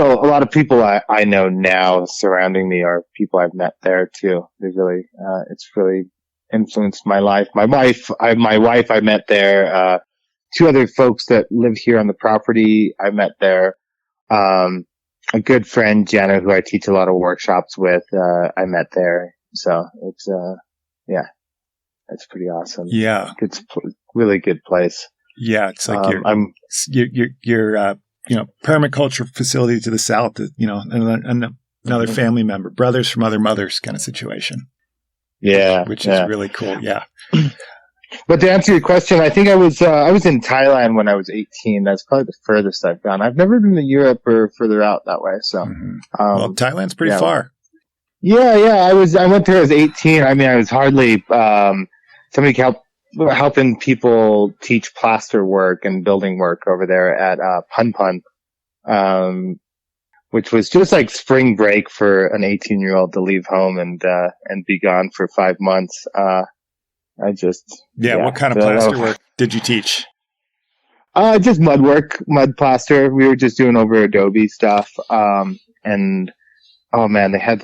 lot of people I know now surrounding me are people I've met there too. They really, it's really influenced my life. My wife I met there, two other folks that live here on the property I met there. A good friend, Jenna, who I teach a lot of workshops with, I met there. So it's, it's pretty awesome. Yeah. It's really good place. Yeah. It's like your permaculture facility to the south, another family member, brothers from other mothers kind of situation. Yeah. Which is really cool. Yeah. But to answer your question, I think I was in Thailand when I was 18. That's probably the furthest I've gone. I've never been to Europe or further out that way. So, well, Thailand's pretty far. Yeah. I went there as 18. I mean, I was hardly, somebody helping people teach plaster work and building work over there at, Pun Pun, which was just like spring break for an 18-year-old to leave home and be gone for 5 months. What kind of plaster work did you teach? Just mud plaster. We were just doing over Adobe stuff. And oh man, they had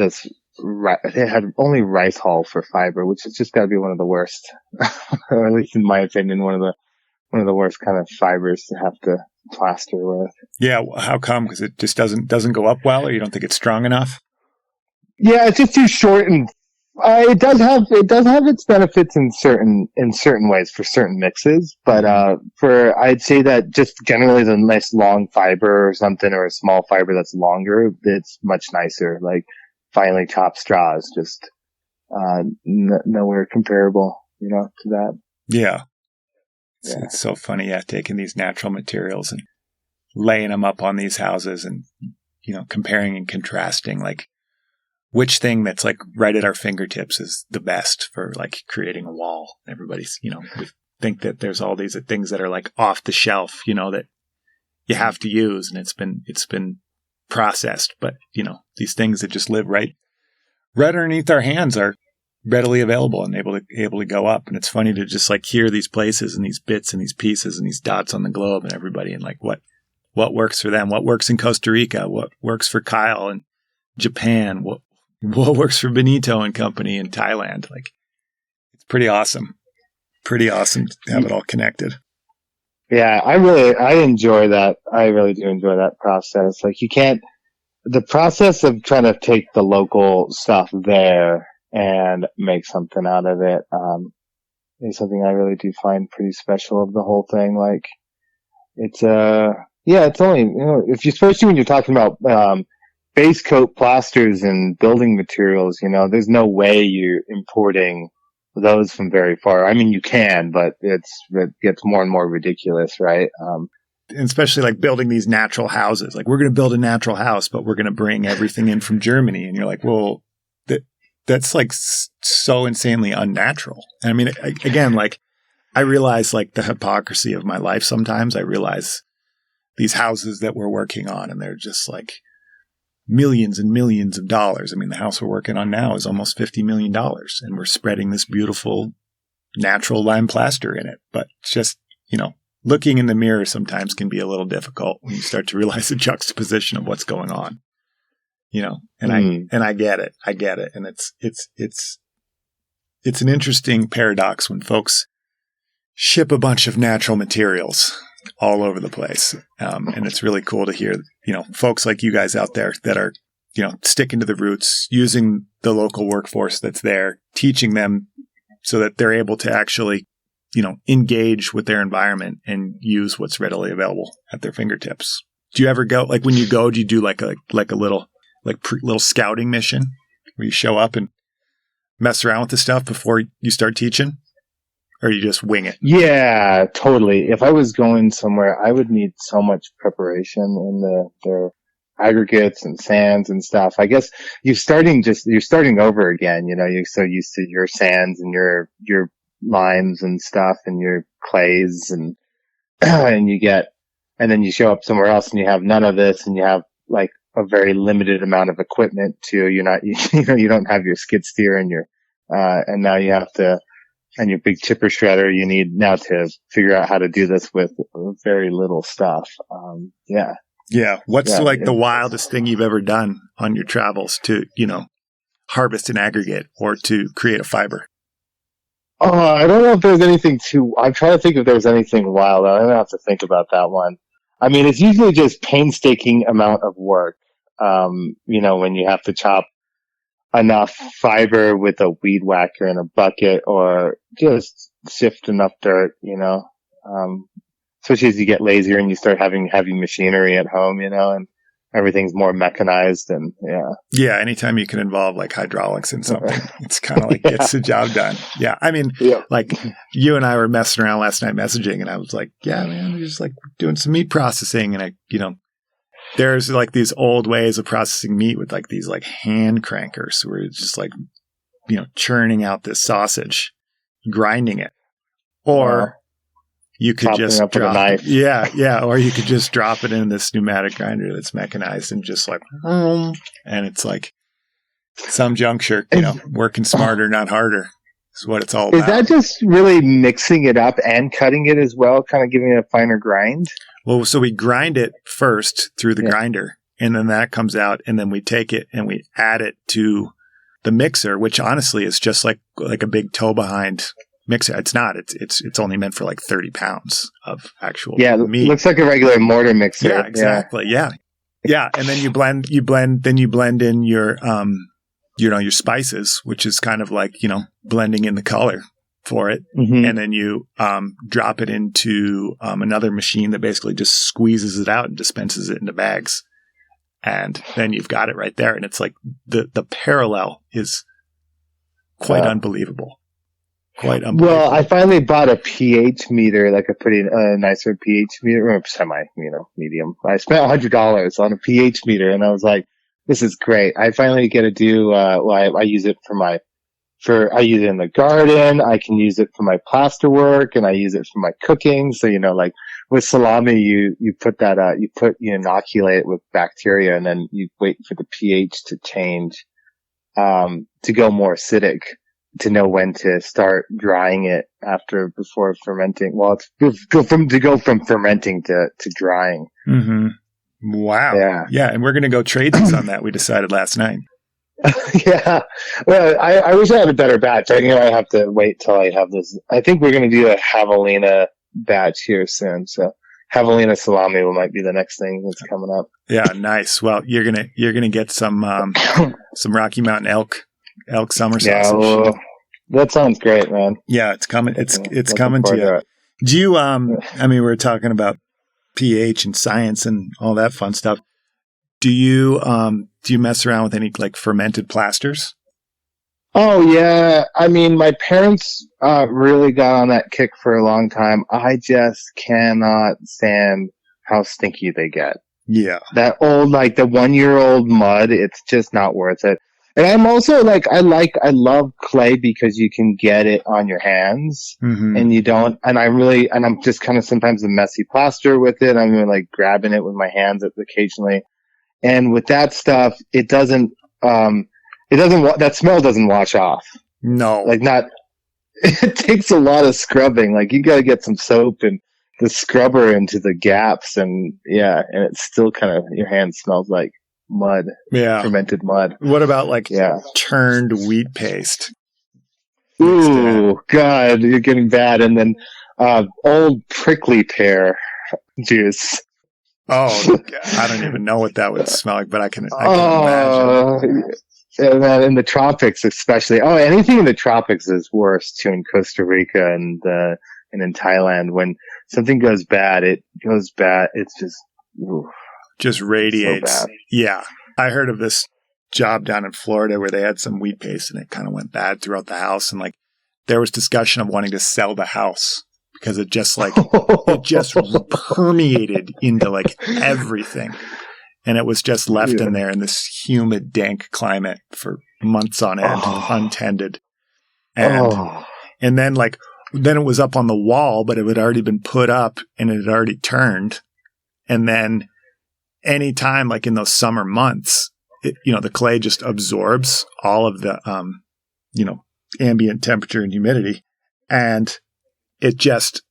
only rice hull for fiber, which has just got to be one of the worst, or at least in my opinion, one of the worst kind of fibers to have to plaster with. Yeah. How come? Because it just doesn't go up well, or you don't think it's strong enough? Yeah, it's just too short and it does have its benefits in certain ways for certain mixes, but I'd say that just generally the nice long fiber or something, or a small fiber that's longer, it's much nicer. Like finely chopped straws, just nowhere comparable, to that. Yeah. It's so funny, taking these natural materials and laying them up on these houses and comparing and contrasting, like, which thing that's like right at our fingertips is the best for like creating a wall. Everybody's, we think that there's all these things that are like off the shelf, that you have to use, and it's been processed. But, these things that just live right underneath our hands are readily available and able to go up. And it's funny to just like hear these places and these bits and these pieces and these dots on the globe and everybody, and like what works for them, what works in Costa Rica, what works for Kyle in Japan, what works for Benito and company in Thailand. Like, it's pretty awesome to have it all connected. Yeah, I enjoy that. I really do enjoy that process. Like, the process of trying to take the local stuff there and make something out of it, is something I really do find pretty special of the whole thing. Like, it's only, especially when you're talking about, base coat plasters and building materials, there's no way you're importing those from very far. I mean, you can, but it gets more and more ridiculous, right? And especially like building these natural houses. Like, we're going to build a natural house, but we're going to bring everything in from Germany. And you're like, well, that's like so insanely unnatural. And I mean, again, like, I realize like the hypocrisy of my life sometimes. I realize these houses that we're working on, and they're just like millions and millions of dollars. I mean, the house we're working on now is almost $50 million, and we're spreading this beautiful natural lime plaster in it. But just, looking in the mirror sometimes can be a little difficult when you start to realize the juxtaposition of what's going on, and I get it. And it's an interesting paradox when folks ship a bunch of natural materials all over the place. And it's really cool to hear, folks like you guys out there that are, sticking to the roots, using the local workforce that's there, teaching them so that they're able to actually, engage with their environment and use what's readily available at their fingertips. Do you ever go, like when you go, do you do like a little, little scouting mission where you show up and mess around with the stuff before you start teaching? Or you just wing it? Yeah, totally. If I was going somewhere, I would need so much preparation in their aggregates and sands and stuff. I guess you're starting over again. You're so used to your sands and your limes and stuff and your clays and and then you show up somewhere else and you have none of this, and you have like a very limited amount of equipment too. You don't have your skid steer and and now you have to. And your big chipper shredder you need now to figure out how to do this with very little stuff. Yeah. What's the wildest thing you've ever done on your travels to, harvest an aggregate or to create a fiber? I don't know if there's anything I'm trying to think if there's anything wild. I don't have to think about that one. I mean, it's usually just painstaking amount of work. When you have to chop enough fiber with a weed whacker in a bucket, or just sift enough dirt, especially as you get lazier and you start having heavy machinery at home, and everything's more mechanized and Yeah. Anytime you can involve like hydraulics in something, it's kind of like gets the job done. Yeah. I mean, like you and I were messing around last night messaging, and I was like, yeah, man, we're just like doing some meat processing. And there's like these old ways of processing meat with like these like hand crankers where it's just like, churning out this sausage, grinding it. Or you could just drop it. Yeah. Or you could just drop it in this pneumatic grinder that's mechanized and just like, and it's like some juncture, working smarter, not harder is what it's all about. Is that just really mixing it up and cutting it as well, kind of giving it a finer grind? Well, so we grind it first through the grinder, and then that comes out, and then we take it and we add it to the mixer, which honestly is just like a big toe behind mixer. It's not. It's only meant for like 30 pounds of actual meat. It looks like a regular mortar mixer. Yeah, exactly. Yeah. And then you blend in your your spices, which is kind of like, blending in the color for it. Mm-hmm. And then you drop it into another machine that basically just squeezes it out and dispenses it into bags. And then you've got it right there. And it's like the parallel is quite unbelievable. Quite unbelievable. Well, I finally bought a pH meter, like a pretty nicer pH meter, or semi, medium. I spent $100 on a pH meter, and I was like, this is great. I finally get to do, I use it I use it in the garden. I can use it for my plaster work, and I use it for my cooking. So, like with salami, you inoculate it with bacteria, and then you wait for the pH to change, to go more acidic, to know when to start drying it before fermenting. Well, it's go from fermenting to drying. Mm-hmm. Wow. Yeah. And we're going to go trade these on that. We decided last night. Yeah. Well, I wish I had a better batch. I have to wait till I have this. I think we're going to do a javelina batch here soon. So javelina salami might be the next thing that's coming up. Yeah. Nice. Well, you're going to get some Rocky Mountain elk summer sausage. Yeah. Well, that sounds great, man. Yeah. It's coming. It's coming to you. Do you, we were talking about pH and science and all that fun stuff. Do you mess around with any like fermented plasters? Oh yeah, I mean, my parents really got on that kick for a long time. I just cannot stand how stinky they get. Yeah. That old, like the 1 year old mud, it's just not worth it. And I'm also I love clay because you can get it on your hands and you don't, and I'm just kind of sometimes a messy plaster with it. I'm like grabbing it with my hands occasionally. And with that stuff, that smell doesn't wash off. No. It takes a lot of scrubbing. Like you got to get some soap and the scrubber into the gaps, and and it's still kind of, your hand smells like mud, fermented mud. What about turned wheat paste? Ooh, God, you're getting bad. And then old prickly pear juice. Oh, I don't even know what that would smell like, but I can imagine. And then in the tropics, especially. Oh, anything in the tropics is worse too. In Costa Rica and in Thailand, when something goes bad, it goes bad. It's just radiates. So bad. Yeah, I heard of this job down in Florida where they had some wheat paste and it kind of went bad throughout the house, and there was discussion of wanting to sell the house because it just permeated into everything. And it was just left in there in this humid, dank climate for months on end, untended. And then then it was up on the wall, but it had already been put up and it had already turned. And then anytime, in those summer months, the clay just absorbs all of the, ambient temperature and humidity. And it just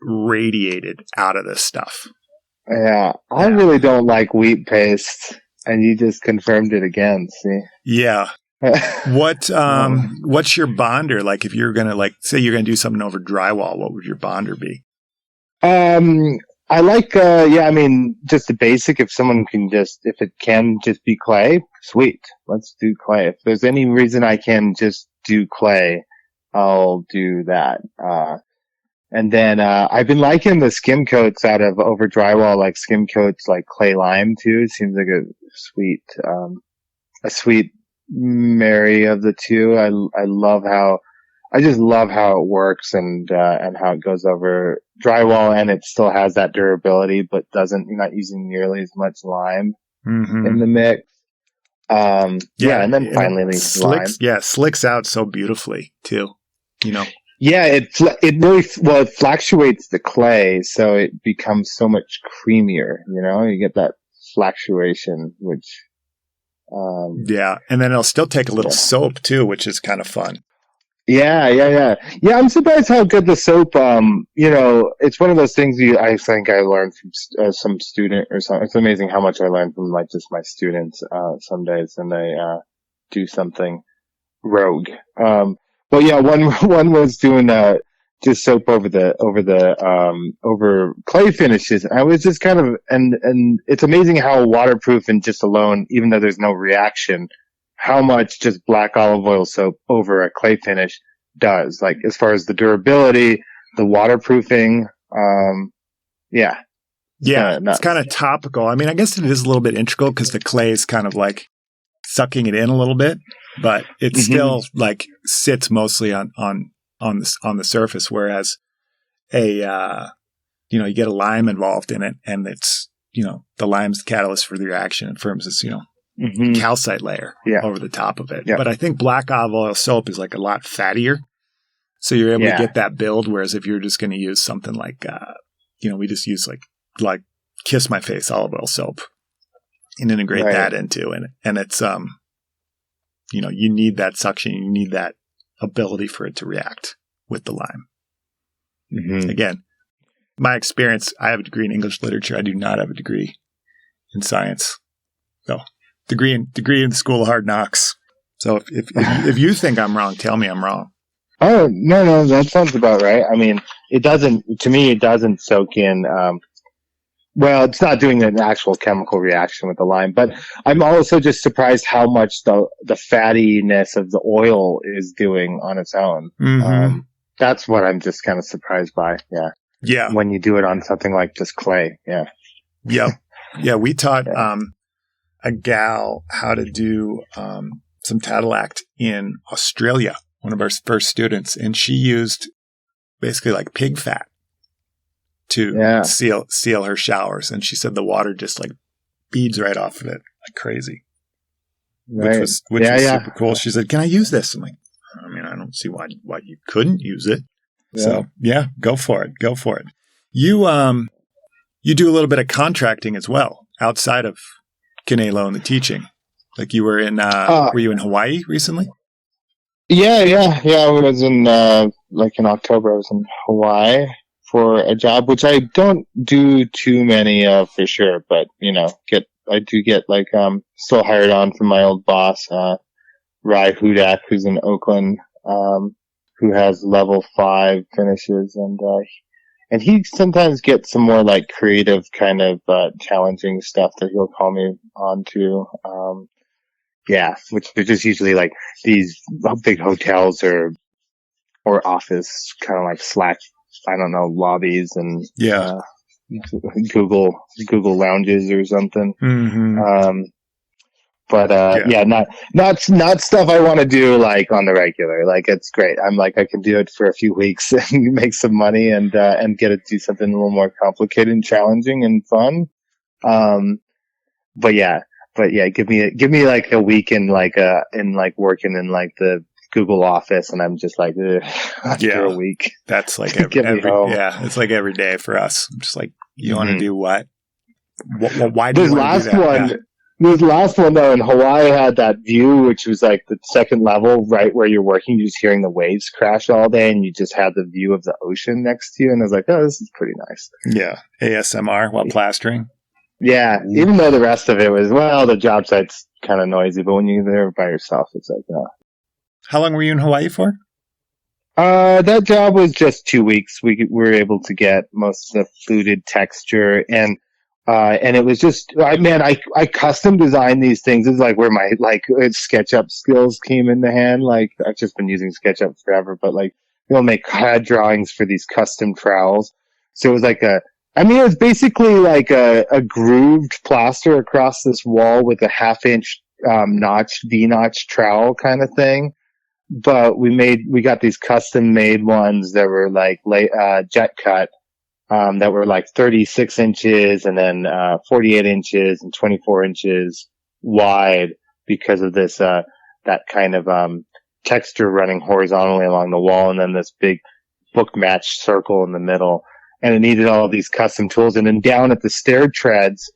radiated out of this stuff. Yeah, I really don't like wheat paste, and you just confirmed it again. See? Yeah. What's your bonder like? If you're gonna say you're gonna do something over drywall, what would your bonder be? I like I mean, just the basic. If it can just be clay, sweet. Let's do clay. If there's any reason I can just do clay, I'll do that. And then I've been liking the skim coats out of over drywall, like skim coats like clay lime too. It seems like a sweet marry of the two. I just love how it works and how it goes over drywall, and it still has that durability, but you're not using nearly as much lime in the mix. And then finally lime. Yeah, slicks out so beautifully too. Yeah, it really it fluctuates the clay, so it becomes so much creamier. You get that fluctuation, which and then it'll still take a little soap too, which is kind of fun. Yeah. I'm surprised how good the soap. It's one of those things I think I learned from some student or something. It's amazing how much I learned from just my students some days, and they do something rogue. But yeah, one was doing just soap over clay finishes. I was just kind of and it's amazing how waterproof and just alone, even though there's no reaction, how much just black olive oil soap over a clay finish does. As far as the durability, the waterproofing, it's kind of topical. I mean, I guess it is a little bit integral because the clay is kind of sucking it in a little bit, but it still sits mostly on the surface, whereas you get a lime involved in it, and it's the lime's the catalyst for the reaction and forms this calcite layer over the top of it. But I think black olive oil soap is a lot fattier, so you're able to get that build, whereas if you're just going to use something we just use like Kiss My Face olive oil soap and integrate that into it. And it's, you need that suction. You need that ability for it to react with the lime. Again, my experience, I have a degree in English literature. I do not have a degree in science. So degree in the School of Hard Knocks. So if you think I'm wrong, tell me I'm wrong. Oh, no, that sounds about right. I mean, it doesn't soak in, it's not doing an actual chemical reaction with the lime, but I'm also just surprised how much the fattiness of the oil is doing on its own. That's what I'm just kind of surprised by. Yeah. Yeah. When you do it on something like just clay. Yeah. Yeah. Yeah. We taught, a gal how to do, some Tadilac in Australia, one of our first students, and she used basically like pig fat to seal her showers. And she said the water just like beads right off of it like crazy, which was super cool. She said, "Can I use this?" I'm like, I mean, I don't see why you couldn't use it. Yeah. So yeah, go for it. You do a little bit of contracting as well outside of Canelo and the teaching. Like you were in, were you in Hawaii recently? Yeah. I was in October. I was in Hawaii for a job, which I don't do too many of for sure. But I do get still hired on from my old boss, Rai Hudak, who's in Oakland, who has level 5 finishes, and he sometimes gets some more like creative kind of challenging stuff that he'll call me on to. Which are just usually like these big hotels or office kind of like Slack, I don't know, lobbies and Google lounges or something. Mm-hmm. Not stuff I want to do like on the regular. Like it's great. I'm like, I can do it for a few weeks and make some money and get to do something a little more complicated and challenging and fun. Give me like a week in working in like the Google office, and I'm just like, after a week. That's like it's like every day for us. I'm just like, you want to do what? Why do you want to do that? This last one though in Hawaii had that view, which was like the second level, right where you're working. You're just hearing the waves crash all day, and you just had the view of the ocean next to you. And I was like, oh, this is pretty nice. Yeah, ASMR while plastering. Yeah, even though the rest of it was, the job site's kind of noisy, but when you're there by yourself, it's like, How long were you in Hawaii for? That job was just 2 weeks. We were able to get most of the fluted texture and it was just, I custom designed these things. This is like where my SketchUp skills came into hand. Like I've just been using SketchUp forever, but make CAD drawings for these custom trowels. So it was like it was basically like a grooved plaster across this wall with a 1/2-inch V-notch trowel kind of thing. But we got these custom made ones that were like jet cut, that were like 36 inches and then 48 inches and 24 inches wide because of this that kind of texture running horizontally along the wall, and then this big book matched circle in the middle. And it needed all of these custom tools. And then down at the stair treads,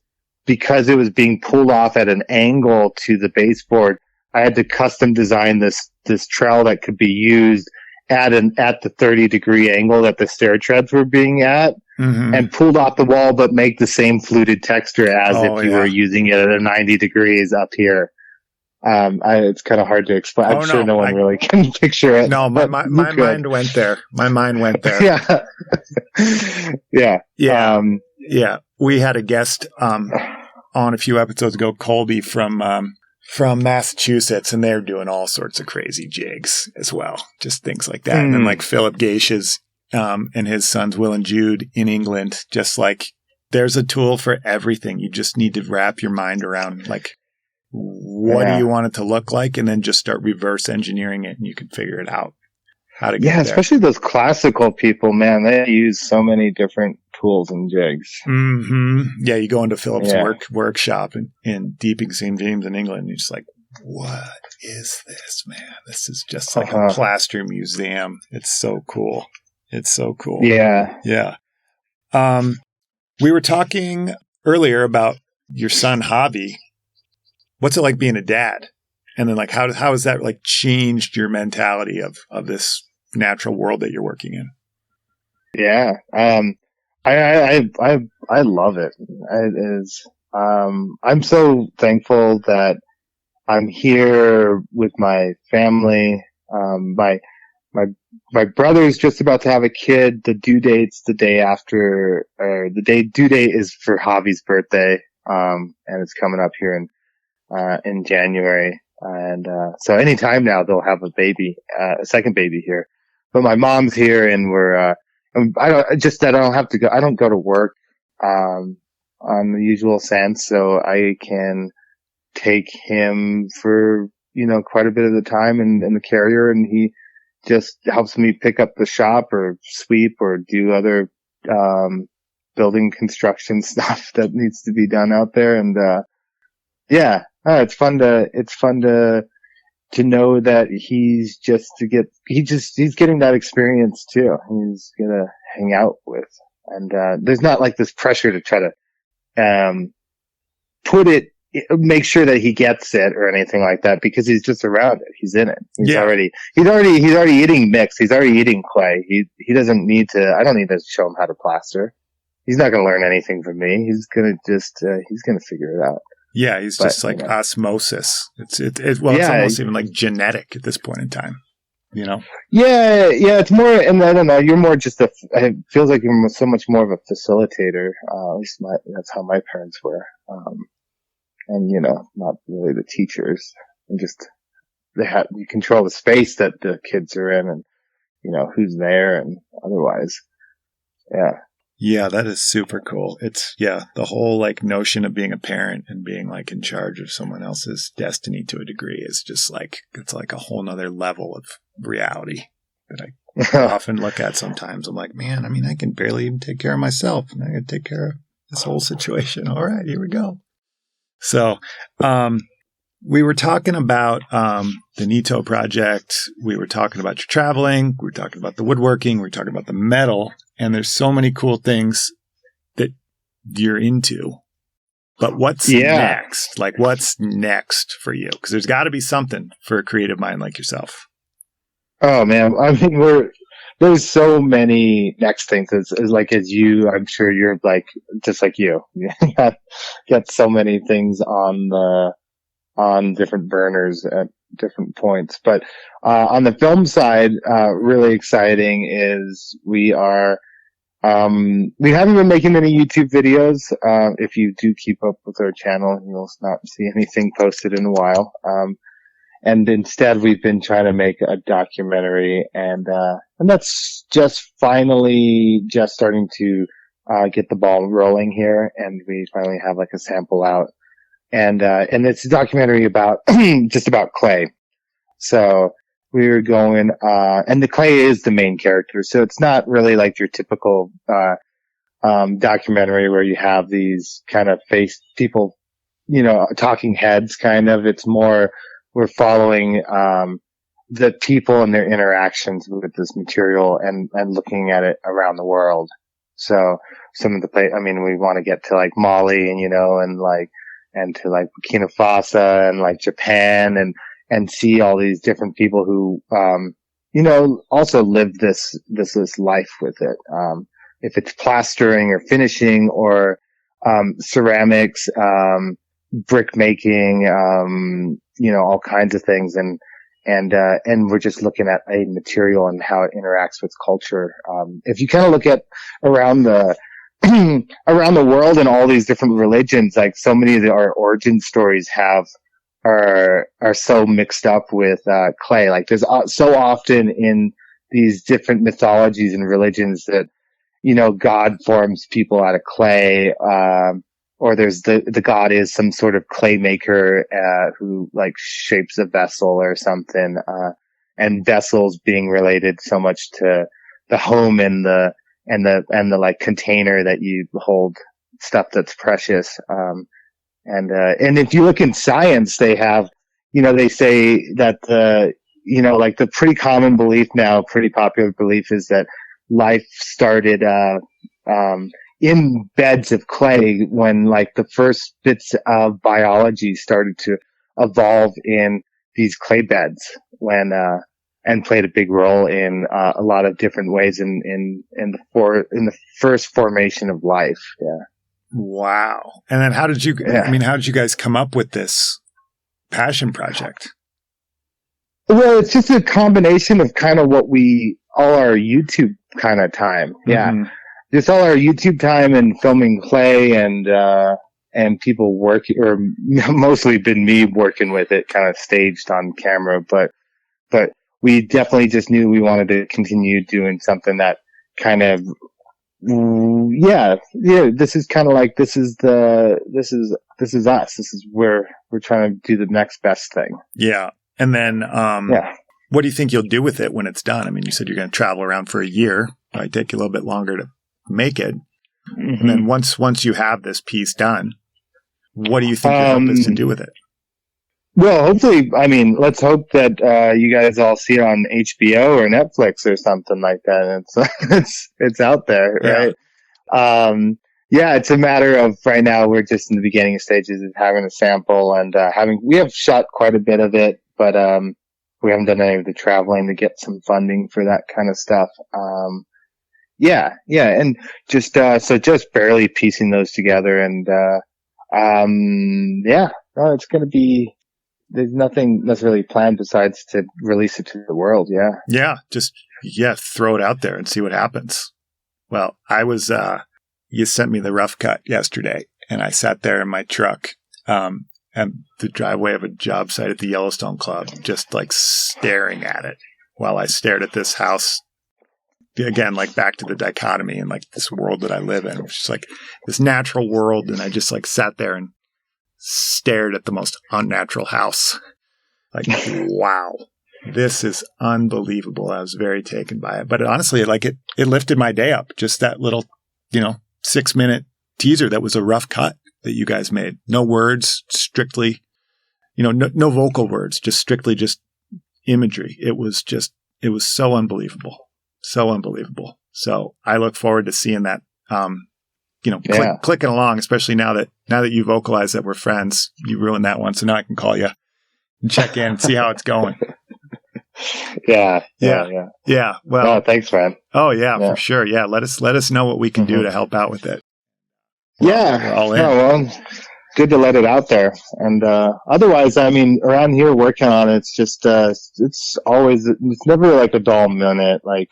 because it was being pulled off at an angle to the baseboard, I had to custom design this trowel that could be used at the 30-degree angle that the stair treads were being at, and pulled off the wall, but make the same fluted texture as if you were using it at a 90 degrees up here. It's kind of hard to explain. I'm sure no one really can picture it. No, my mind went there. My mind went there. Yeah. We had a guest on a few episodes ago, Colby from Massachusetts, and they're doing all sorts of crazy jigs as well, just things like that. And then like Philip Geisha's and his sons Will and Jude in England, just like there's a tool for everything. You just need to wrap your mind around like what do you want it to look like, and then just start reverse engineering it, and you can figure it out how to get there. Especially those classical people, man, they use so many different tools and jigs. Yeah, you go into Philip's workshop in Deeping St. James in England, and you're just like, what is this, man? This is just like a plaster museum. It's so cool. Yeah. We were talking earlier about your son Javi. What's it like being a dad? And then like how has that like changed your mentality of this natural world that you're working in? Yeah. I love it. It is, I'm so thankful that I'm here with my family. My brother's just about to have a kid. The due date's the day after, or due date is for Javi's birthday. And it's coming up here in January. And, so anytime now they'll have a baby, a second baby here. But my mom's here, and we're, I don't go to work, on the usual sense, so I can take him for quite a bit of the time in the carrier, and he just helps me pick up the shop or sweep or do other, building construction stuff that needs to be done out there. And, it's fun to know that he's getting that experience too. He's gonna hang out with, and, there's not like this pressure to try to, make sure that he gets it or anything like that, because he's just around it. He's in it. He's already eating mix. He's already eating clay. He doesn't need to, I don't need to show him how to plaster. He's not going to learn anything from me. He's going to figure it out. Yeah. He's just like osmosis. It's almost even like genetic at this point in time, Yeah. It's more, and I don't know, you're more just it feels like you're so much more of a facilitator. At least that's how my parents were. And, not really the teachers, and just you control the space that the kids are in, and, who's there, and otherwise. Yeah. Yeah, that is super cool. It's, the whole like notion of being a parent and being like in charge of someone else's destiny to a degree is just like, it's like a whole nother level of reality that I often look at sometimes. I'm like, man, I mean, I can barely even take care of myself, and I got to take care of this whole situation. All right, here we go. So, we were talking about the Benito project. We were talking about your traveling. We were talking about the woodworking. We were talking about the metal. And there's so many cool things that you're into. But what's next? Like, what's next for you? Because there's got to be something for a creative mind like yourself. Oh, man. I mean, there's so many next things. As you, I'm sure you're like, just like you. You got so many things on different burners at different points. But, on the film side, really exciting is we haven't been making any YouTube videos. If you do keep up with our channel, you'll not see anything posted in a while. And instead we've been trying to make a documentary, and that's just finally just starting to, get the ball rolling here. And we finally have like a sample out, and it's a documentary about, just about clay. So we were going, and the clay is the main character. So it's not really like your typical, documentary where you have these kind of people, talking heads kind of. It's more, we're following, the people and their interactions with this material, and looking at it around the world. So some of the we want to get to like Mali and, and to like Burkina Faso and like Japan, and see all these different people who, also live this life with it. If it's plastering or finishing or, ceramics, brick making, all kinds of things. And we're just looking at a material and how it interacts with culture. If you kind of look at around the world and all these different religions, like so many of our origin stories are so mixed up with, clay. Like there's so often in these different mythologies and religions that, God forms people out of clay, or there's the god is some sort of clay maker, who like shapes a vessel or something, and vessels being related so much to the home and the like container that you hold stuff that's precious. And if you look in science, they have, they say that like the pretty common belief now, pretty popular belief is that life started, in beds of clay when like the first bits of biology started to evolve in these clay beds and played a big role in, a lot of different ways in the first formation of life. Yeah. Wow. And then how did you guys come up with this passion project? Well, it's just a combination of kind of all our YouTube kind of time. Yeah. Mm-hmm. Just all our YouTube time and filming clay and people working, or mostly been me working with it kind of staged on camera. But we definitely just knew we wanted to continue doing something that kind of, this is kind of like, this is us. This is where we're trying to do the next best thing. Yeah. And then, what do you think you'll do with it when it's done? I mean, you said you're going to travel around for a year. Probably take you a little bit longer to make it. Mm-hmm. And then once you have this piece done, what do you think your hope is to do with it? Well, hopefully, I mean, let's hope that you guys all see it on HBO or Netflix or something like that. It's out there, right? It's a matter of right now we're just in the beginning stages of having a sample and we have shot quite a bit of it, but we haven't done any of the traveling to get some funding for that kind of stuff. And just barely piecing those together, and it's going to be. There's nothing that's really planned besides to release it to the world. Throw it out there and see what happens. Well, you sent me the rough cut yesterday, and I sat there in my truck and the driveway of a job site at the Yellowstone Club, just like staring at it while I stared at this house. Again, like back to the dichotomy and like this world that I live in, which is like this natural world. And I just like sat there and stared at the most unnatural house. Like, wow, this is unbelievable. I was very taken by it. But honestly, it lifted my day up. Just that little, 6-minute teaser that was a rough cut that you guys made. No words, strictly, no vocal words, just strictly just imagery. It was so unbelievable. So unbelievable. So I look forward to seeing that, clicking along, especially now that you vocalize that we're friends. You ruined that one. So now I can call you and check in and see how it's going. Yeah. Well, thanks, man. Oh yeah, for sure. Yeah. Let us know what we can do to help out with it. Yeah. We're all in. Well, good to let it out there. And, otherwise, I mean, around here working on it, it's just, it's never like a dull minute. Like,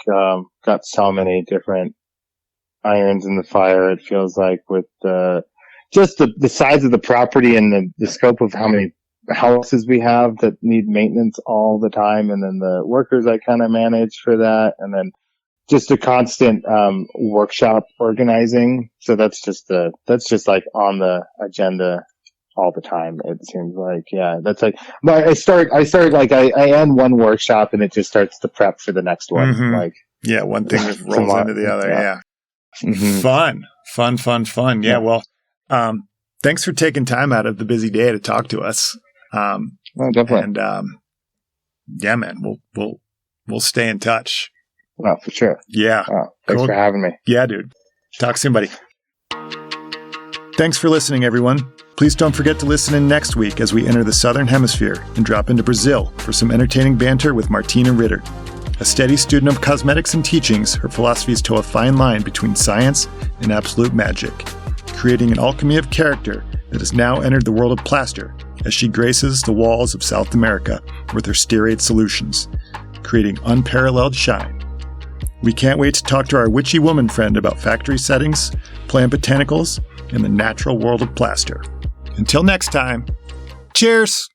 got so many different irons in the fire. It feels like with, just the size of the property and the scope of how many houses we have that need maintenance all the time. And then the workers I kind of manage for that. And then just a constant, workshop organizing. So that's just like on the agenda all the time. It seems like, that's like, but I end one workshop and it just starts to prep for the next one. Mm-hmm. Like, one thing just rolls into the other. Yeah. Mm-hmm. Fun. Yeah. Well, thanks for taking time out of the busy day to talk to us. Definitely. And, man, we'll stay in touch. Well, for sure. Yeah. Thanks for having me. Yeah, dude. Talk soon, buddy. Thanks for listening, everyone. Please don't forget to listen in next week as we enter the Southern Hemisphere and drop into Brazil for some entertaining banter with Martina Ritter. A steady student of cosmetics and teachings, her philosophies toe a fine line between science and absolute magic, creating an alchemy of character that has now entered the world of plaster as she graces the walls of South America with her stearate solutions, creating unparalleled shine. We can't wait to talk to our witchy woman friend about factory settings, plant botanicals, and the natural world of plaster. Until next time, cheers!